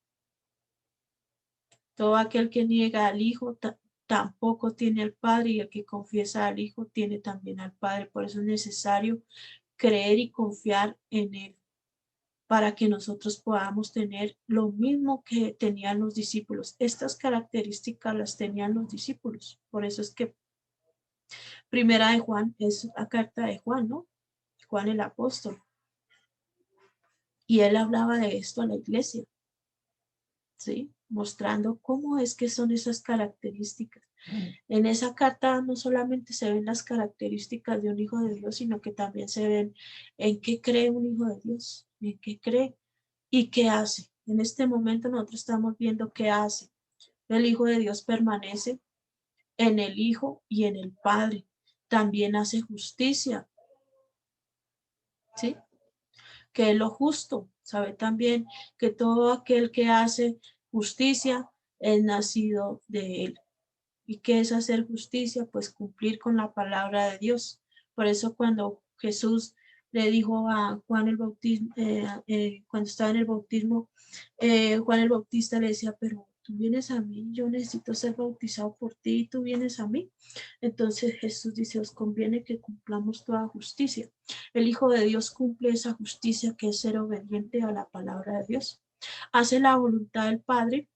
S1: Todo aquel que niega al Hijo tampoco tiene al Padre, y el que confiesa al Hijo tiene también al Padre. Por eso es necesario creer y confiar en Él, para que nosotros podamos tener lo mismo que tenían los discípulos. Estas características las tenían los discípulos. Por eso es que primera de Juan es la carta de Juan, ¿no? Juan el apóstol. Y él hablaba de esto a la iglesia, ¿sí? Mostrando cómo es que son esas características. En esa carta no solamente se ven las características de un hijo de Dios, sino que también se ven en qué cree un hijo de Dios, en qué cree y qué hace. En este momento nosotros estamos viendo qué hace. El Hijo de Dios permanece en el Hijo y en el Padre. También hace justicia, ¿sí? Que es lo justo. Sabe también que todo aquel que hace justicia es nacido de él. ¿Y qué es hacer justicia? Pues cumplir con la palabra de Dios. Por eso cuando Jesús le dijo a Juan el Bautista, cuando estaba en el bautismo, Juan el Bautista le decía, pero tú vienes a mí, yo necesito ser bautizado por ti y tú vienes a mí. Entonces Jesús dice, os conviene que cumplamos toda justicia. El Hijo de Dios cumple esa justicia, que es ser obediente a la palabra de Dios. Hace la voluntad del Padre.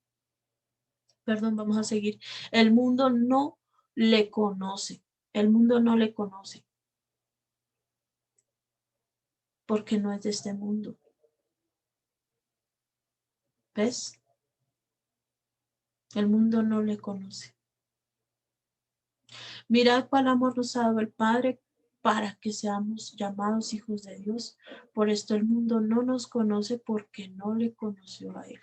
S1: Perdón, vamos a seguir. El mundo no le conoce. El mundo no le conoce. Porque no es de este mundo. ¿Ves? El mundo no le conoce. Mirad cuál amor nos ha dado el Padre para que seamos llamados hijos de Dios. Por esto el mundo no nos conoce, porque no le conoció a él.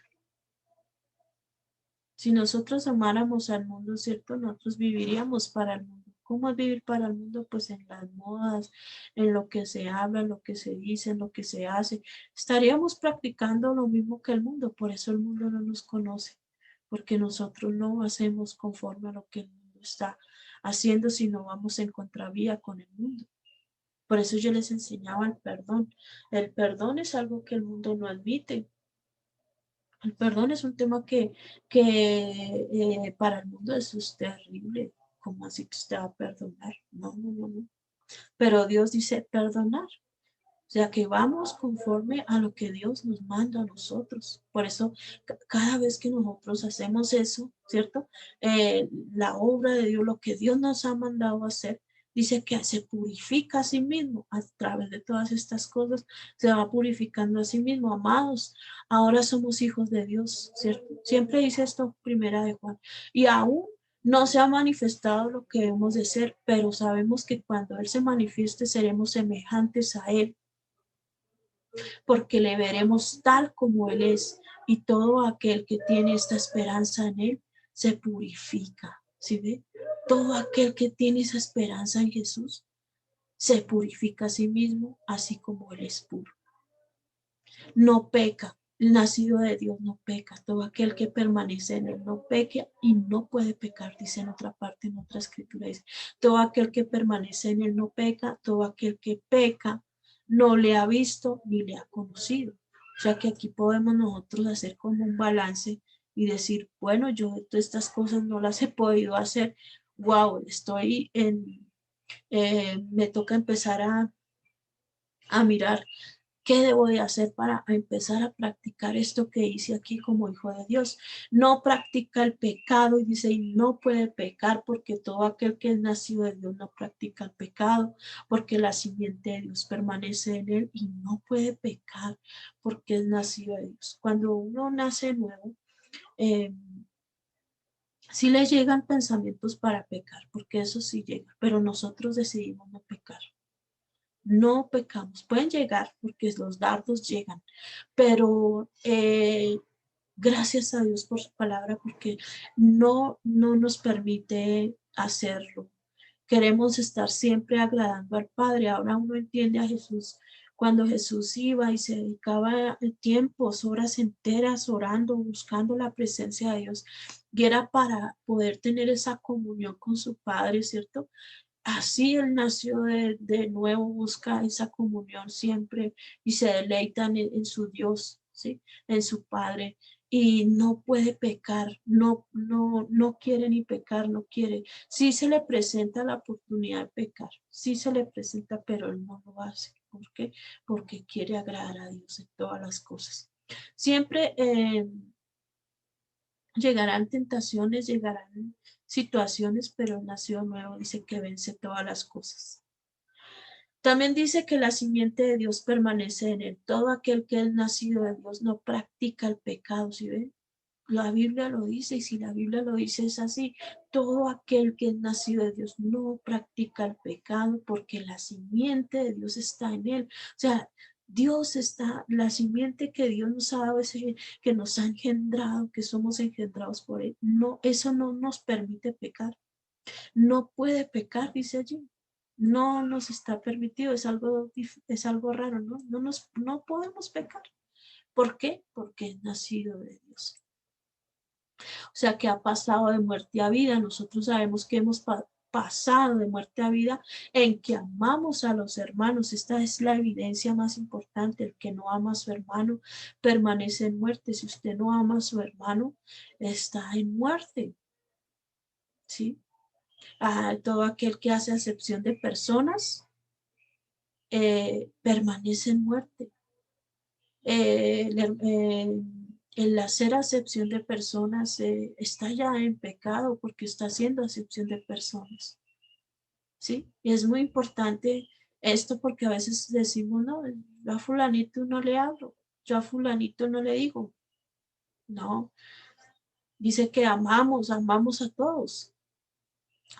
S1: Si nosotros amáramos al mundo, ¿cierto? Nosotros viviríamos para el mundo. ¿Cómo es vivir para el mundo? Pues en las modas, en lo que se habla, en lo que se dice, en lo que se hace. Estaríamos practicando lo mismo que el mundo. Por eso el mundo no nos conoce, porque nosotros no hacemos conforme a lo que el mundo está haciendo, sino vamos en contravía con el mundo. Por eso yo les enseñaba el perdón. El perdón es algo que el mundo no admite. El perdón es un tema que para el mundo eso es terrible. ¿Cómo así que usted va a perdonar? No. Pero Dios dice perdonar. sea que vamos conforme a lo que Dios nos manda a nosotros. Por eso cada vez que nosotros hacemos eso, ¿cierto? La obra de Dios, lo que Dios nos ha mandado a hacer, dice que se purifica a sí mismo a través de todas estas cosas, se va purificando a sí mismo. Amados, ahora somos hijos de Dios, ¿cierto? Siempre dice esto, primera de Juan. Y aún no se ha manifestado lo que debemos de ser, pero sabemos que cuando Él se manifieste seremos semejantes a Él, porque le veremos tal como Él es, y todo aquel que tiene esta esperanza en Él se purifica. ¿Sí ve? Todo aquel que tiene esa esperanza en Jesús se purifica a sí mismo, así como Él es puro. No peca. El nacido de Dios no peca. Todo aquel que permanece en Él no peca y no puede pecar, dice en otra parte, en otra escritura. Dice, todo aquel que permanece en Él no peca. Todo aquel que peca no le ha visto ni le ha conocido. O sea que aquí podemos nosotros hacer como un balance y decir, bueno, yo todas estas cosas no las he podido hacer. Wow, estoy en, me toca empezar a mirar qué debo de hacer para empezar a practicar esto que hice aquí como hijo de Dios. No practica el pecado y dice, y no puede pecar porque todo aquel que es nacido de Dios no practica el pecado, porque la simiente de Dios permanece en él y no puede pecar porque es nacido de Dios. Cuando uno nace nuevo, sí le llegan pensamientos para pecar, porque eso sí llega, pero nosotros decidimos no pecar. No pecamos, pueden llegar porque los dardos llegan, pero gracias a Dios por su palabra porque no nos permite hacerlo. Queremos estar siempre agradando al Padre. Ahora uno entiende a Jesús cuando Jesús iba y se dedicaba tiempos, horas enteras orando, buscando la presencia de Dios, y era para poder tener esa comunión con su Padre, ¿cierto? Así Él nació de nuevo, busca esa comunión siempre y se deleita en su Dios, ¿sí? En su Padre. Y no puede pecar, no quiere ni pecar, no quiere. Sí se le presenta la oportunidad de pecar, sí se le presenta, pero Él no lo hace. ¿Por qué? Porque quiere agradar a Dios en todas las cosas. Siempre llegarán tentaciones, llegarán situaciones, pero el nacido nuevo dice que vence todas las cosas. También dice que la simiente de Dios permanece en él. Todo aquel que es nacido de Dios no practica el pecado, ¿sí ven? La Biblia lo dice y si la Biblia lo dice es así. Todo aquel que es nacido de Dios no practica el pecado porque la simiente de Dios está en él. O sea, Dios está, la simiente que Dios nos ha dado, ese que nos ha engendrado, que somos engendrados por él. No, eso no nos permite pecar. No puede pecar, dice allí. No nos está permitido, es algo raro, ¿no? No podemos pecar. ¿Por qué? Porque es nacido de Dios. O sea, que ha pasado de muerte a vida. Nosotros sabemos que hemos pasado de muerte a vida en que amamos a los hermanos. Esta es la evidencia más importante. El que no ama a su hermano permanece en muerte. Si usted no ama a su hermano, está en muerte. ¿Sí? Todo aquel que hace acepción de personas permanece en muerte. El hacer acepción de personas está ya en pecado porque está haciendo acepción de personas. ¿Sí? Y es muy importante esto porque a veces decimos, no, yo a fulanito no le hablo, yo a fulanito no le digo. No, dice que amamos a todos.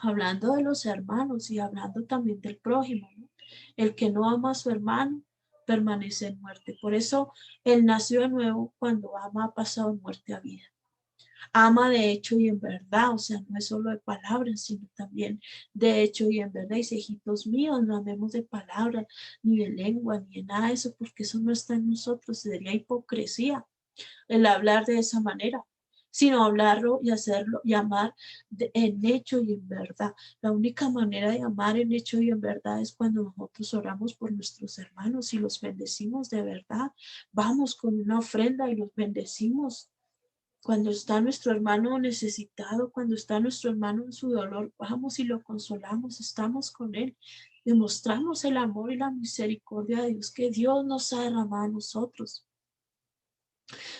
S1: Hablando de los hermanos y hablando también del prójimo, ¿no? El que no ama a su hermano permanece en muerte. Por eso él nació de nuevo cuando ama ha pasado de muerte a vida. Ama de hecho y en verdad, o sea, no es solo de palabras, sino también de hecho y en verdad. Dice, hijitos míos, no amemos de palabras, ni de lengua, ni de nada de eso, porque eso no está en nosotros. Sería hipocresía el hablar de esa manera, sino hablarlo y hacerlo y amar en hecho y en verdad. La única manera de amar en hecho y en verdad es cuando nosotros oramos por nuestros hermanos y los bendecimos de verdad. Vamos con una ofrenda y los bendecimos. Cuando está nuestro hermano necesitado, cuando está nuestro hermano en su dolor, vamos y lo consolamos, estamos con él. Demostramos el amor y la misericordia de Dios que Dios nos ha derramado a nosotros.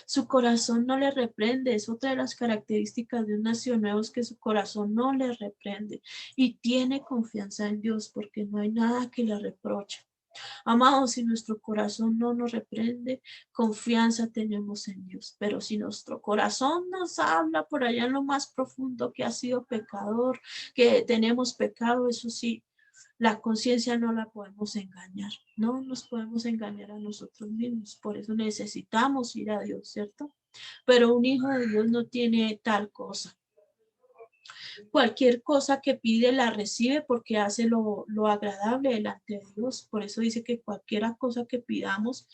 S1: Su corazón no le reprende. Es otra de las características de un nacido nuevo, es que su corazón no le reprende y tiene confianza en Dios porque no hay nada que le reproche. Amados, si nuestro corazón no nos reprende, confianza tenemos en Dios. Pero si nuestro corazón nos habla por allá en lo más profundo que ha sido pecador, que tenemos pecado, eso sí, la conciencia no la podemos engañar. No nos podemos engañar a nosotros mismos. Por eso necesitamos ir a Dios, ¿cierto? Pero un hijo de Dios no tiene tal cosa. Cualquier cosa que pide la recibe porque hace lo agradable delante de Dios. Por eso dice que cualquier cosa que pidamos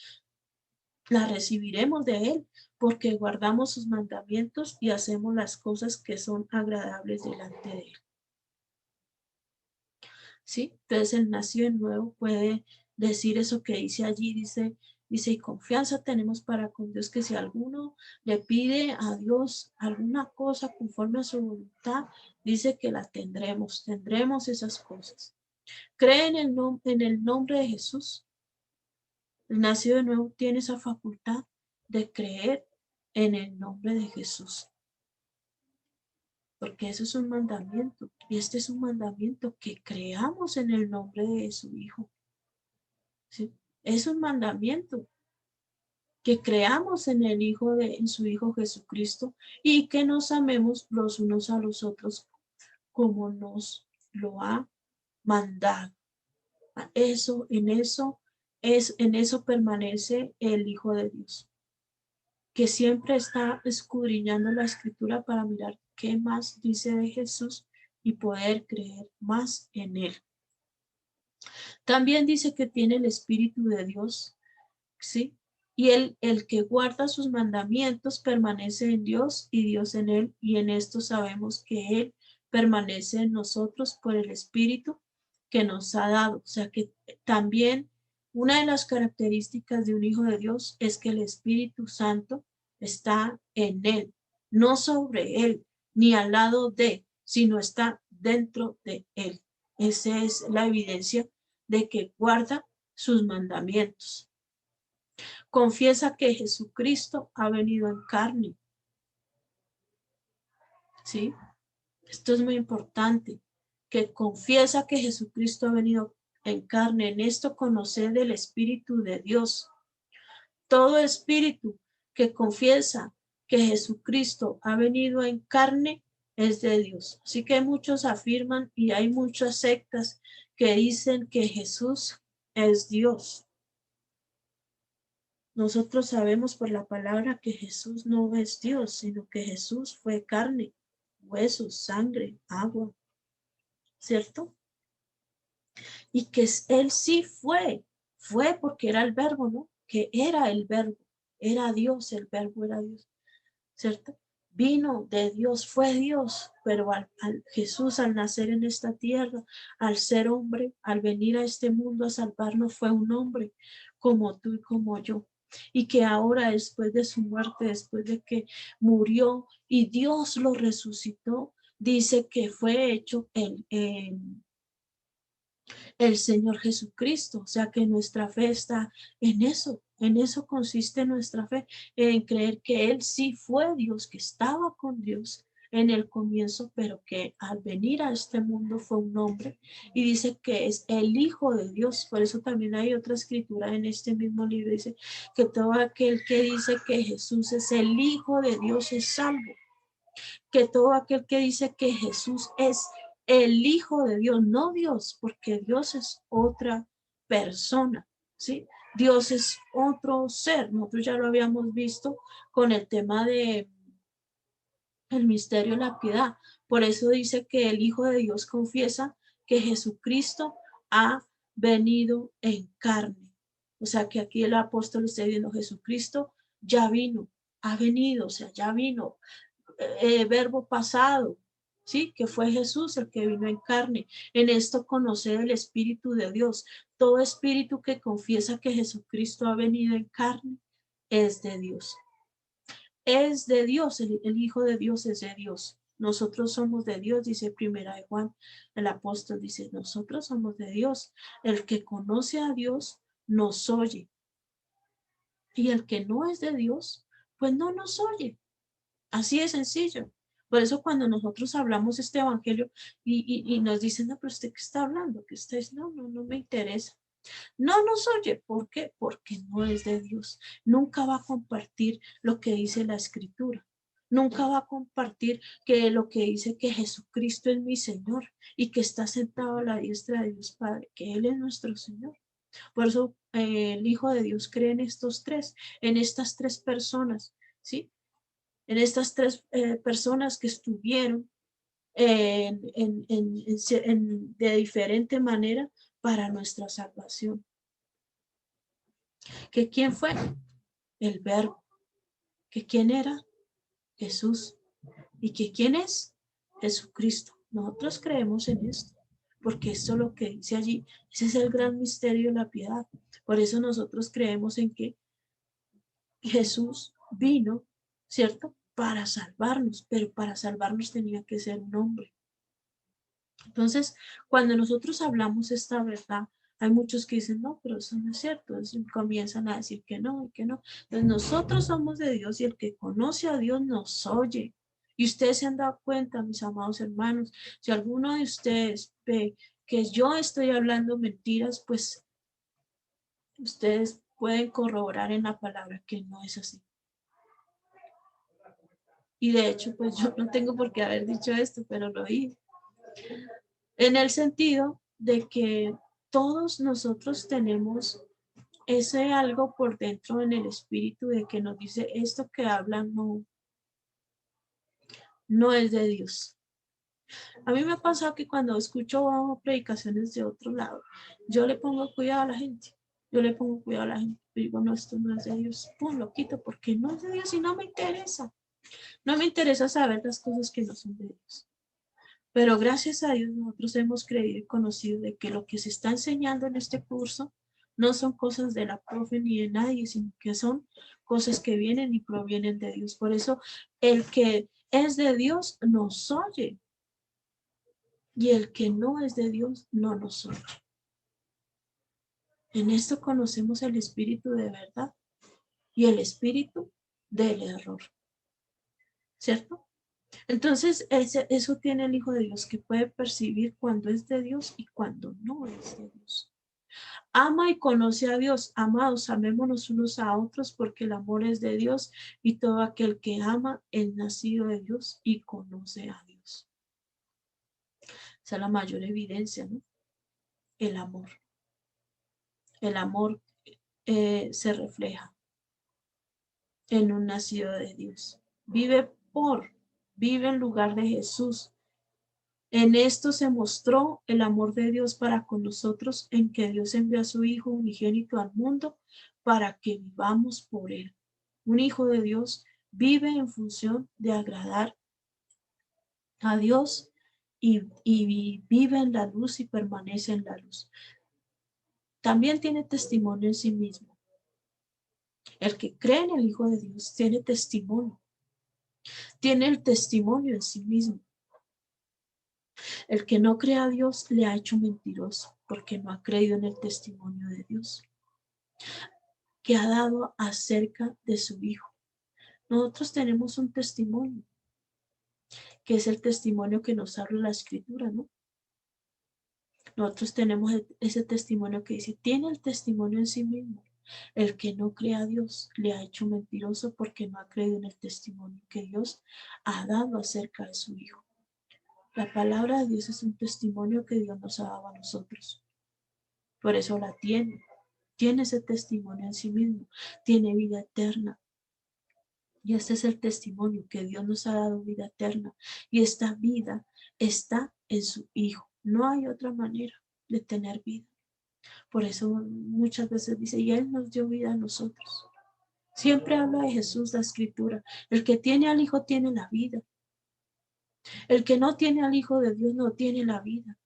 S1: la recibiremos de Él, porque guardamos sus mandamientos y hacemos las cosas que son agradables delante de Él. ¿Sí? Entonces el nacido de nuevo puede decir eso que dice allí, dice, y confianza tenemos para con Dios, que si alguno le pide a Dios alguna cosa conforme a su voluntad, dice que la tendremos esas cosas. Cree en el nombre de Jesús. El nacido de nuevo tiene esa facultad de creer en el nombre de Jesús. Porque eso es un mandamiento. Y este es un mandamiento, que creamos en el nombre de su Hijo. ¿Sí? Es un mandamiento. Que creamos en en su Hijo Jesucristo y que nos amemos los unos a los otros como nos lo ha mandado. En eso permanece el Hijo de Dios, que siempre está escudriñando la Escritura para mirar qué más dice de Jesús y poder creer más en Él. También dice que tiene el Espíritu de Dios, ¿sí? Y el que guarda sus mandamientos permanece en Dios y Dios en él, y en esto sabemos que Él permanece en nosotros por el Espíritu que nos ha dado. O sea que también una de las características de un hijo de Dios es que el Espíritu Santo está en él, no sobre él, ni al lado de, sino está dentro de él. Esa es la evidencia de que guarda sus mandamientos. Confiesa que Jesucristo ha venido en carne. ¿Sí? Esto es muy importante. Que confiesa que Jesucristo ha venido en carne. En esto conocer del Espíritu de Dios. Todo espíritu que confiesa que Jesucristo ha venido en carne es de Dios. Así que muchos afirman, y hay muchas sectas que dicen que Jesús es Dios. Nosotros sabemos por la palabra que Jesús no es Dios, sino que Jesús fue carne, huesos, sangre, agua, ¿cierto? Y que Él sí fue porque era el verbo, ¿no? Que era el verbo, era Dios, el verbo era Dios, ¿cierto? Vino de Dios, fue Dios, pero al Jesús al nacer en esta tierra, al ser hombre, al venir a este mundo a salvarnos, fue un hombre como tú y como yo. Y que ahora, después de su muerte, después de que murió y Dios lo resucitó, dice que fue hecho el Señor Jesucristo. O sea que nuestra fe está en eso consiste nuestra fe, en creer que Él sí fue Dios, que estaba con Dios en el comienzo, pero que al venir a este mundo fue un hombre, y dice que es el Hijo de Dios. Por eso también hay otra escritura en este mismo libro, dice que todo aquel que dice que Jesús es el Hijo de Dios es salvo, que todo aquel que dice que Jesús es el Hijo de Dios, no Dios, porque Dios es otra persona, ¿sí? Dios es otro ser. Nosotros ya lo habíamos visto con el tema de el misterio de la piedad. Por eso dice que el Hijo de Dios confiesa que Jesucristo ha venido en carne. O sea que aquí el apóstol está diciendo, Jesucristo ya vino, ha venido, o sea, ya vino. Verbo pasado, ¿sí? Que fue Jesús el que vino en carne. En esto conocer el Espíritu de Dios. Todo espíritu que confiesa que Jesucristo ha venido en carne es de Dios. Es de Dios, el Hijo de Dios es de Dios. Nosotros somos de Dios, dice Primera de Juan, el apóstol dice, nosotros somos de Dios. El que conoce a Dios nos oye. Y el que no es de Dios, pues no nos oye. Así de sencillo. Por eso cuando nosotros hablamos este evangelio y nos dicen, no, pero usted qué está hablando, que usted no me interesa. No nos oye. ¿Por qué? Porque no es de Dios. Nunca va a compartir lo que dice la escritura. Nunca va a compartir que lo que dice que Jesucristo es mi Señor y que está sentado a la diestra de Dios Padre, que Él es nuestro Señor. Por eso el Hijo de Dios cree en estos tres, en estas tres personas, ¿sí? En estas tres personas que estuvieron de diferente manera para nuestra salvación. ¿Que quién fue? El Verbo. ¿Que quién era? Jesús. ¿Y que quién es? Jesucristo. Nosotros creemos en esto, porque esto es lo que dice allí. Ese es el gran misterio de la piedad. Por eso nosotros creemos en que Jesús vino, ¿cierto? Para salvarnos, pero para salvarnos tenía que ser un hombre. Entonces, cuando nosotros hablamos esta verdad, hay muchos que dicen, no, pero eso no es cierto. Entonces, comienzan a decir que no, y que no. Entonces, nosotros somos de Dios y el que conoce a Dios nos oye. Y ustedes se han dado cuenta, mis amados hermanos, si alguno de ustedes ve que yo estoy hablando mentiras, pues ustedes pueden corroborar en la palabra que no es así. Y de hecho, pues yo no tengo por qué haber dicho esto, pero lo hice. En el sentido de que todos nosotros tenemos ese algo por dentro en el espíritu de que nos dice esto que hablan no es de Dios. A mí me ha pasado que cuando escucho predicaciones de otro lado, yo le pongo cuidado a la gente. Yo le pongo cuidado a la gente. Digo, no, esto no es de Dios. Pum, lo quito porque no es de Dios y no me interesa. No me interesa saber las cosas que no son de Dios. Pero gracias a Dios nosotros hemos creído y conocido de que lo que se está enseñando en este curso no son cosas de la profe ni de nadie, sino que son cosas que vienen y provienen de Dios. Por eso el que es de Dios nos oye y el que no es de Dios no nos oye. En esto conocemos el espíritu de verdad y el espíritu del error. ¿Cierto? Entonces, eso tiene el Hijo de Dios, que puede percibir cuando es de Dios y cuando no es de Dios. Ama y conoce a Dios. Amados, amémonos unos a otros porque el amor es de Dios y todo aquel que ama es nacido de Dios y conoce a Dios. Esa es la mayor evidencia, ¿no? El amor. El amor se refleja en un nacido de Dios. Vive en lugar de Jesús. En esto se mostró el amor de Dios para con nosotros, en que Dios envió a su Hijo unigénito al mundo para que vivamos por él. Un hijo de Dios vive en función de agradar a Dios y vive en la luz y permanece en la luz. También tiene testimonio en sí mismo. El que cree en el Hijo de Dios tiene testimonio. Tiene el testimonio en sí mismo. El que no cree a Dios le ha hecho mentiroso porque no ha creído en el testimonio de Dios que ha dado acerca de su Hijo. Nosotros tenemos un testimonio que es el testimonio que nos habla la Escritura, ¿no? Nosotros tenemos ese testimonio que dice, tiene el testimonio en sí mismo. El que no cree a Dios le ha hecho mentiroso porque no ha creído en el testimonio que Dios ha dado acerca de su Hijo. La palabra de Dios es un testimonio que Dios nos ha dado a nosotros. Por eso la tiene. Tiene ese testimonio en sí mismo. Tiene vida eterna. Y este es el testimonio que Dios nos ha dado, vida eterna. Y esta vida está en su Hijo. No hay otra manera de tener vida. Por eso muchas veces dice, y Él nos dio vida a nosotros. Siempre habla de Jesús la Escritura. El que tiene al Hijo tiene la vida. El que no tiene al Hijo de Dios no tiene la vida.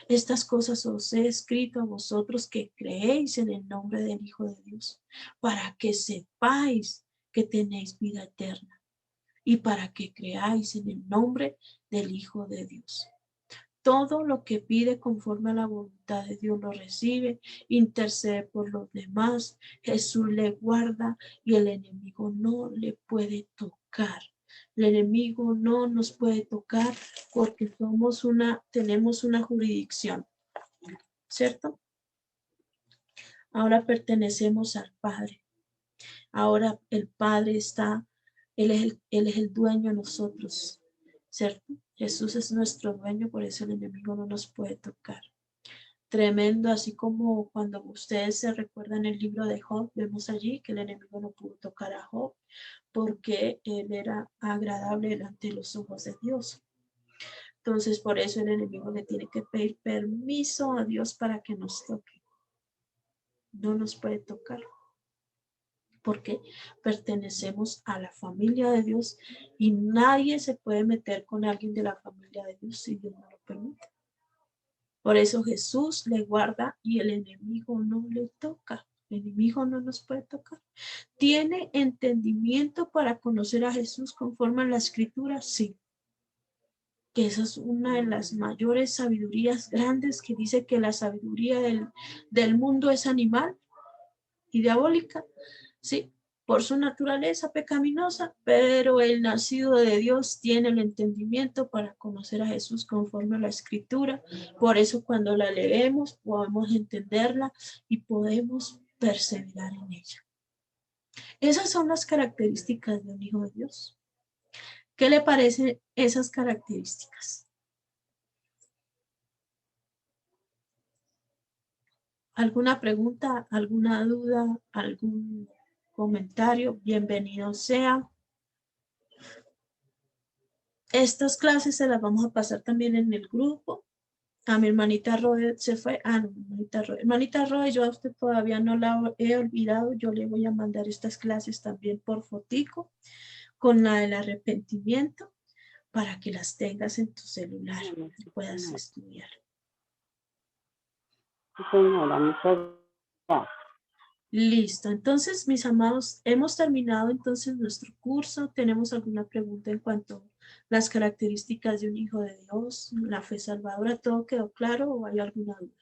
S1: Estas cosas os he escrito a vosotros que creéis en el nombre del Hijo de Dios, para que sepáis que tenéis vida eterna. y para que creáis en el nombre del Hijo de Dios. Todo lo que pide conforme a la voluntad de Dios lo recibe, intercede por los demás, Jesús le guarda y el enemigo no le puede tocar. El enemigo no nos puede tocar porque tenemos una jurisdicción, ¿cierto? Ahora pertenecemos al Padre. Ahora el Padre Él es el dueño de nosotros, ¿cierto? Jesús es nuestro dueño, por eso el enemigo no nos puede tocar. Tremendo, así como cuando ustedes se recuerdan el libro de Job, vemos allí que el enemigo no pudo tocar a Job porque él era agradable delante de los ojos de Dios. Entonces, por eso el enemigo le tiene que pedir permiso a Dios para que nos toque. No nos puede tocar porque pertenecemos a la familia de Dios y nadie se puede meter con alguien de la familia de Dios si Dios no lo permite. Por eso Jesús le guarda y el enemigo no le toca. El enemigo no nos puede tocar. ¿Tiene entendimiento para conocer a Jesús conforme a la Escritura? Sí. Que esa es una de las mayores sabidurías grandes que dice que la sabiduría del mundo es animal y diabólica. Sí, por su naturaleza pecaminosa, pero el nacido de Dios tiene el entendimiento para conocer a Jesús conforme a la Escritura. Por eso cuando la leemos podemos entenderla y podemos perseverar en ella. Esas son las características de un hijo de Dios. ¿Qué le parecen esas características? ¿Alguna pregunta, alguna duda, algún comentario? Bienvenido sea. Estas clases se las vamos a pasar también en el grupo. A mi hermanita Roe se fue. No, hermanita Roe, yo a usted todavía no la he olvidado. Yo le voy a mandar estas clases también por fotico con la del arrepentimiento para que las tengas en tu celular y puedas estudiar.
S9: Sí, señora, muchas gracias.
S1: Listo, entonces mis amados, hemos terminado entonces nuestro curso. ¿Tenemos alguna pregunta en cuanto a las características de un hijo de Dios, la fe salvadora? ¿Todo quedó claro o hay alguna duda?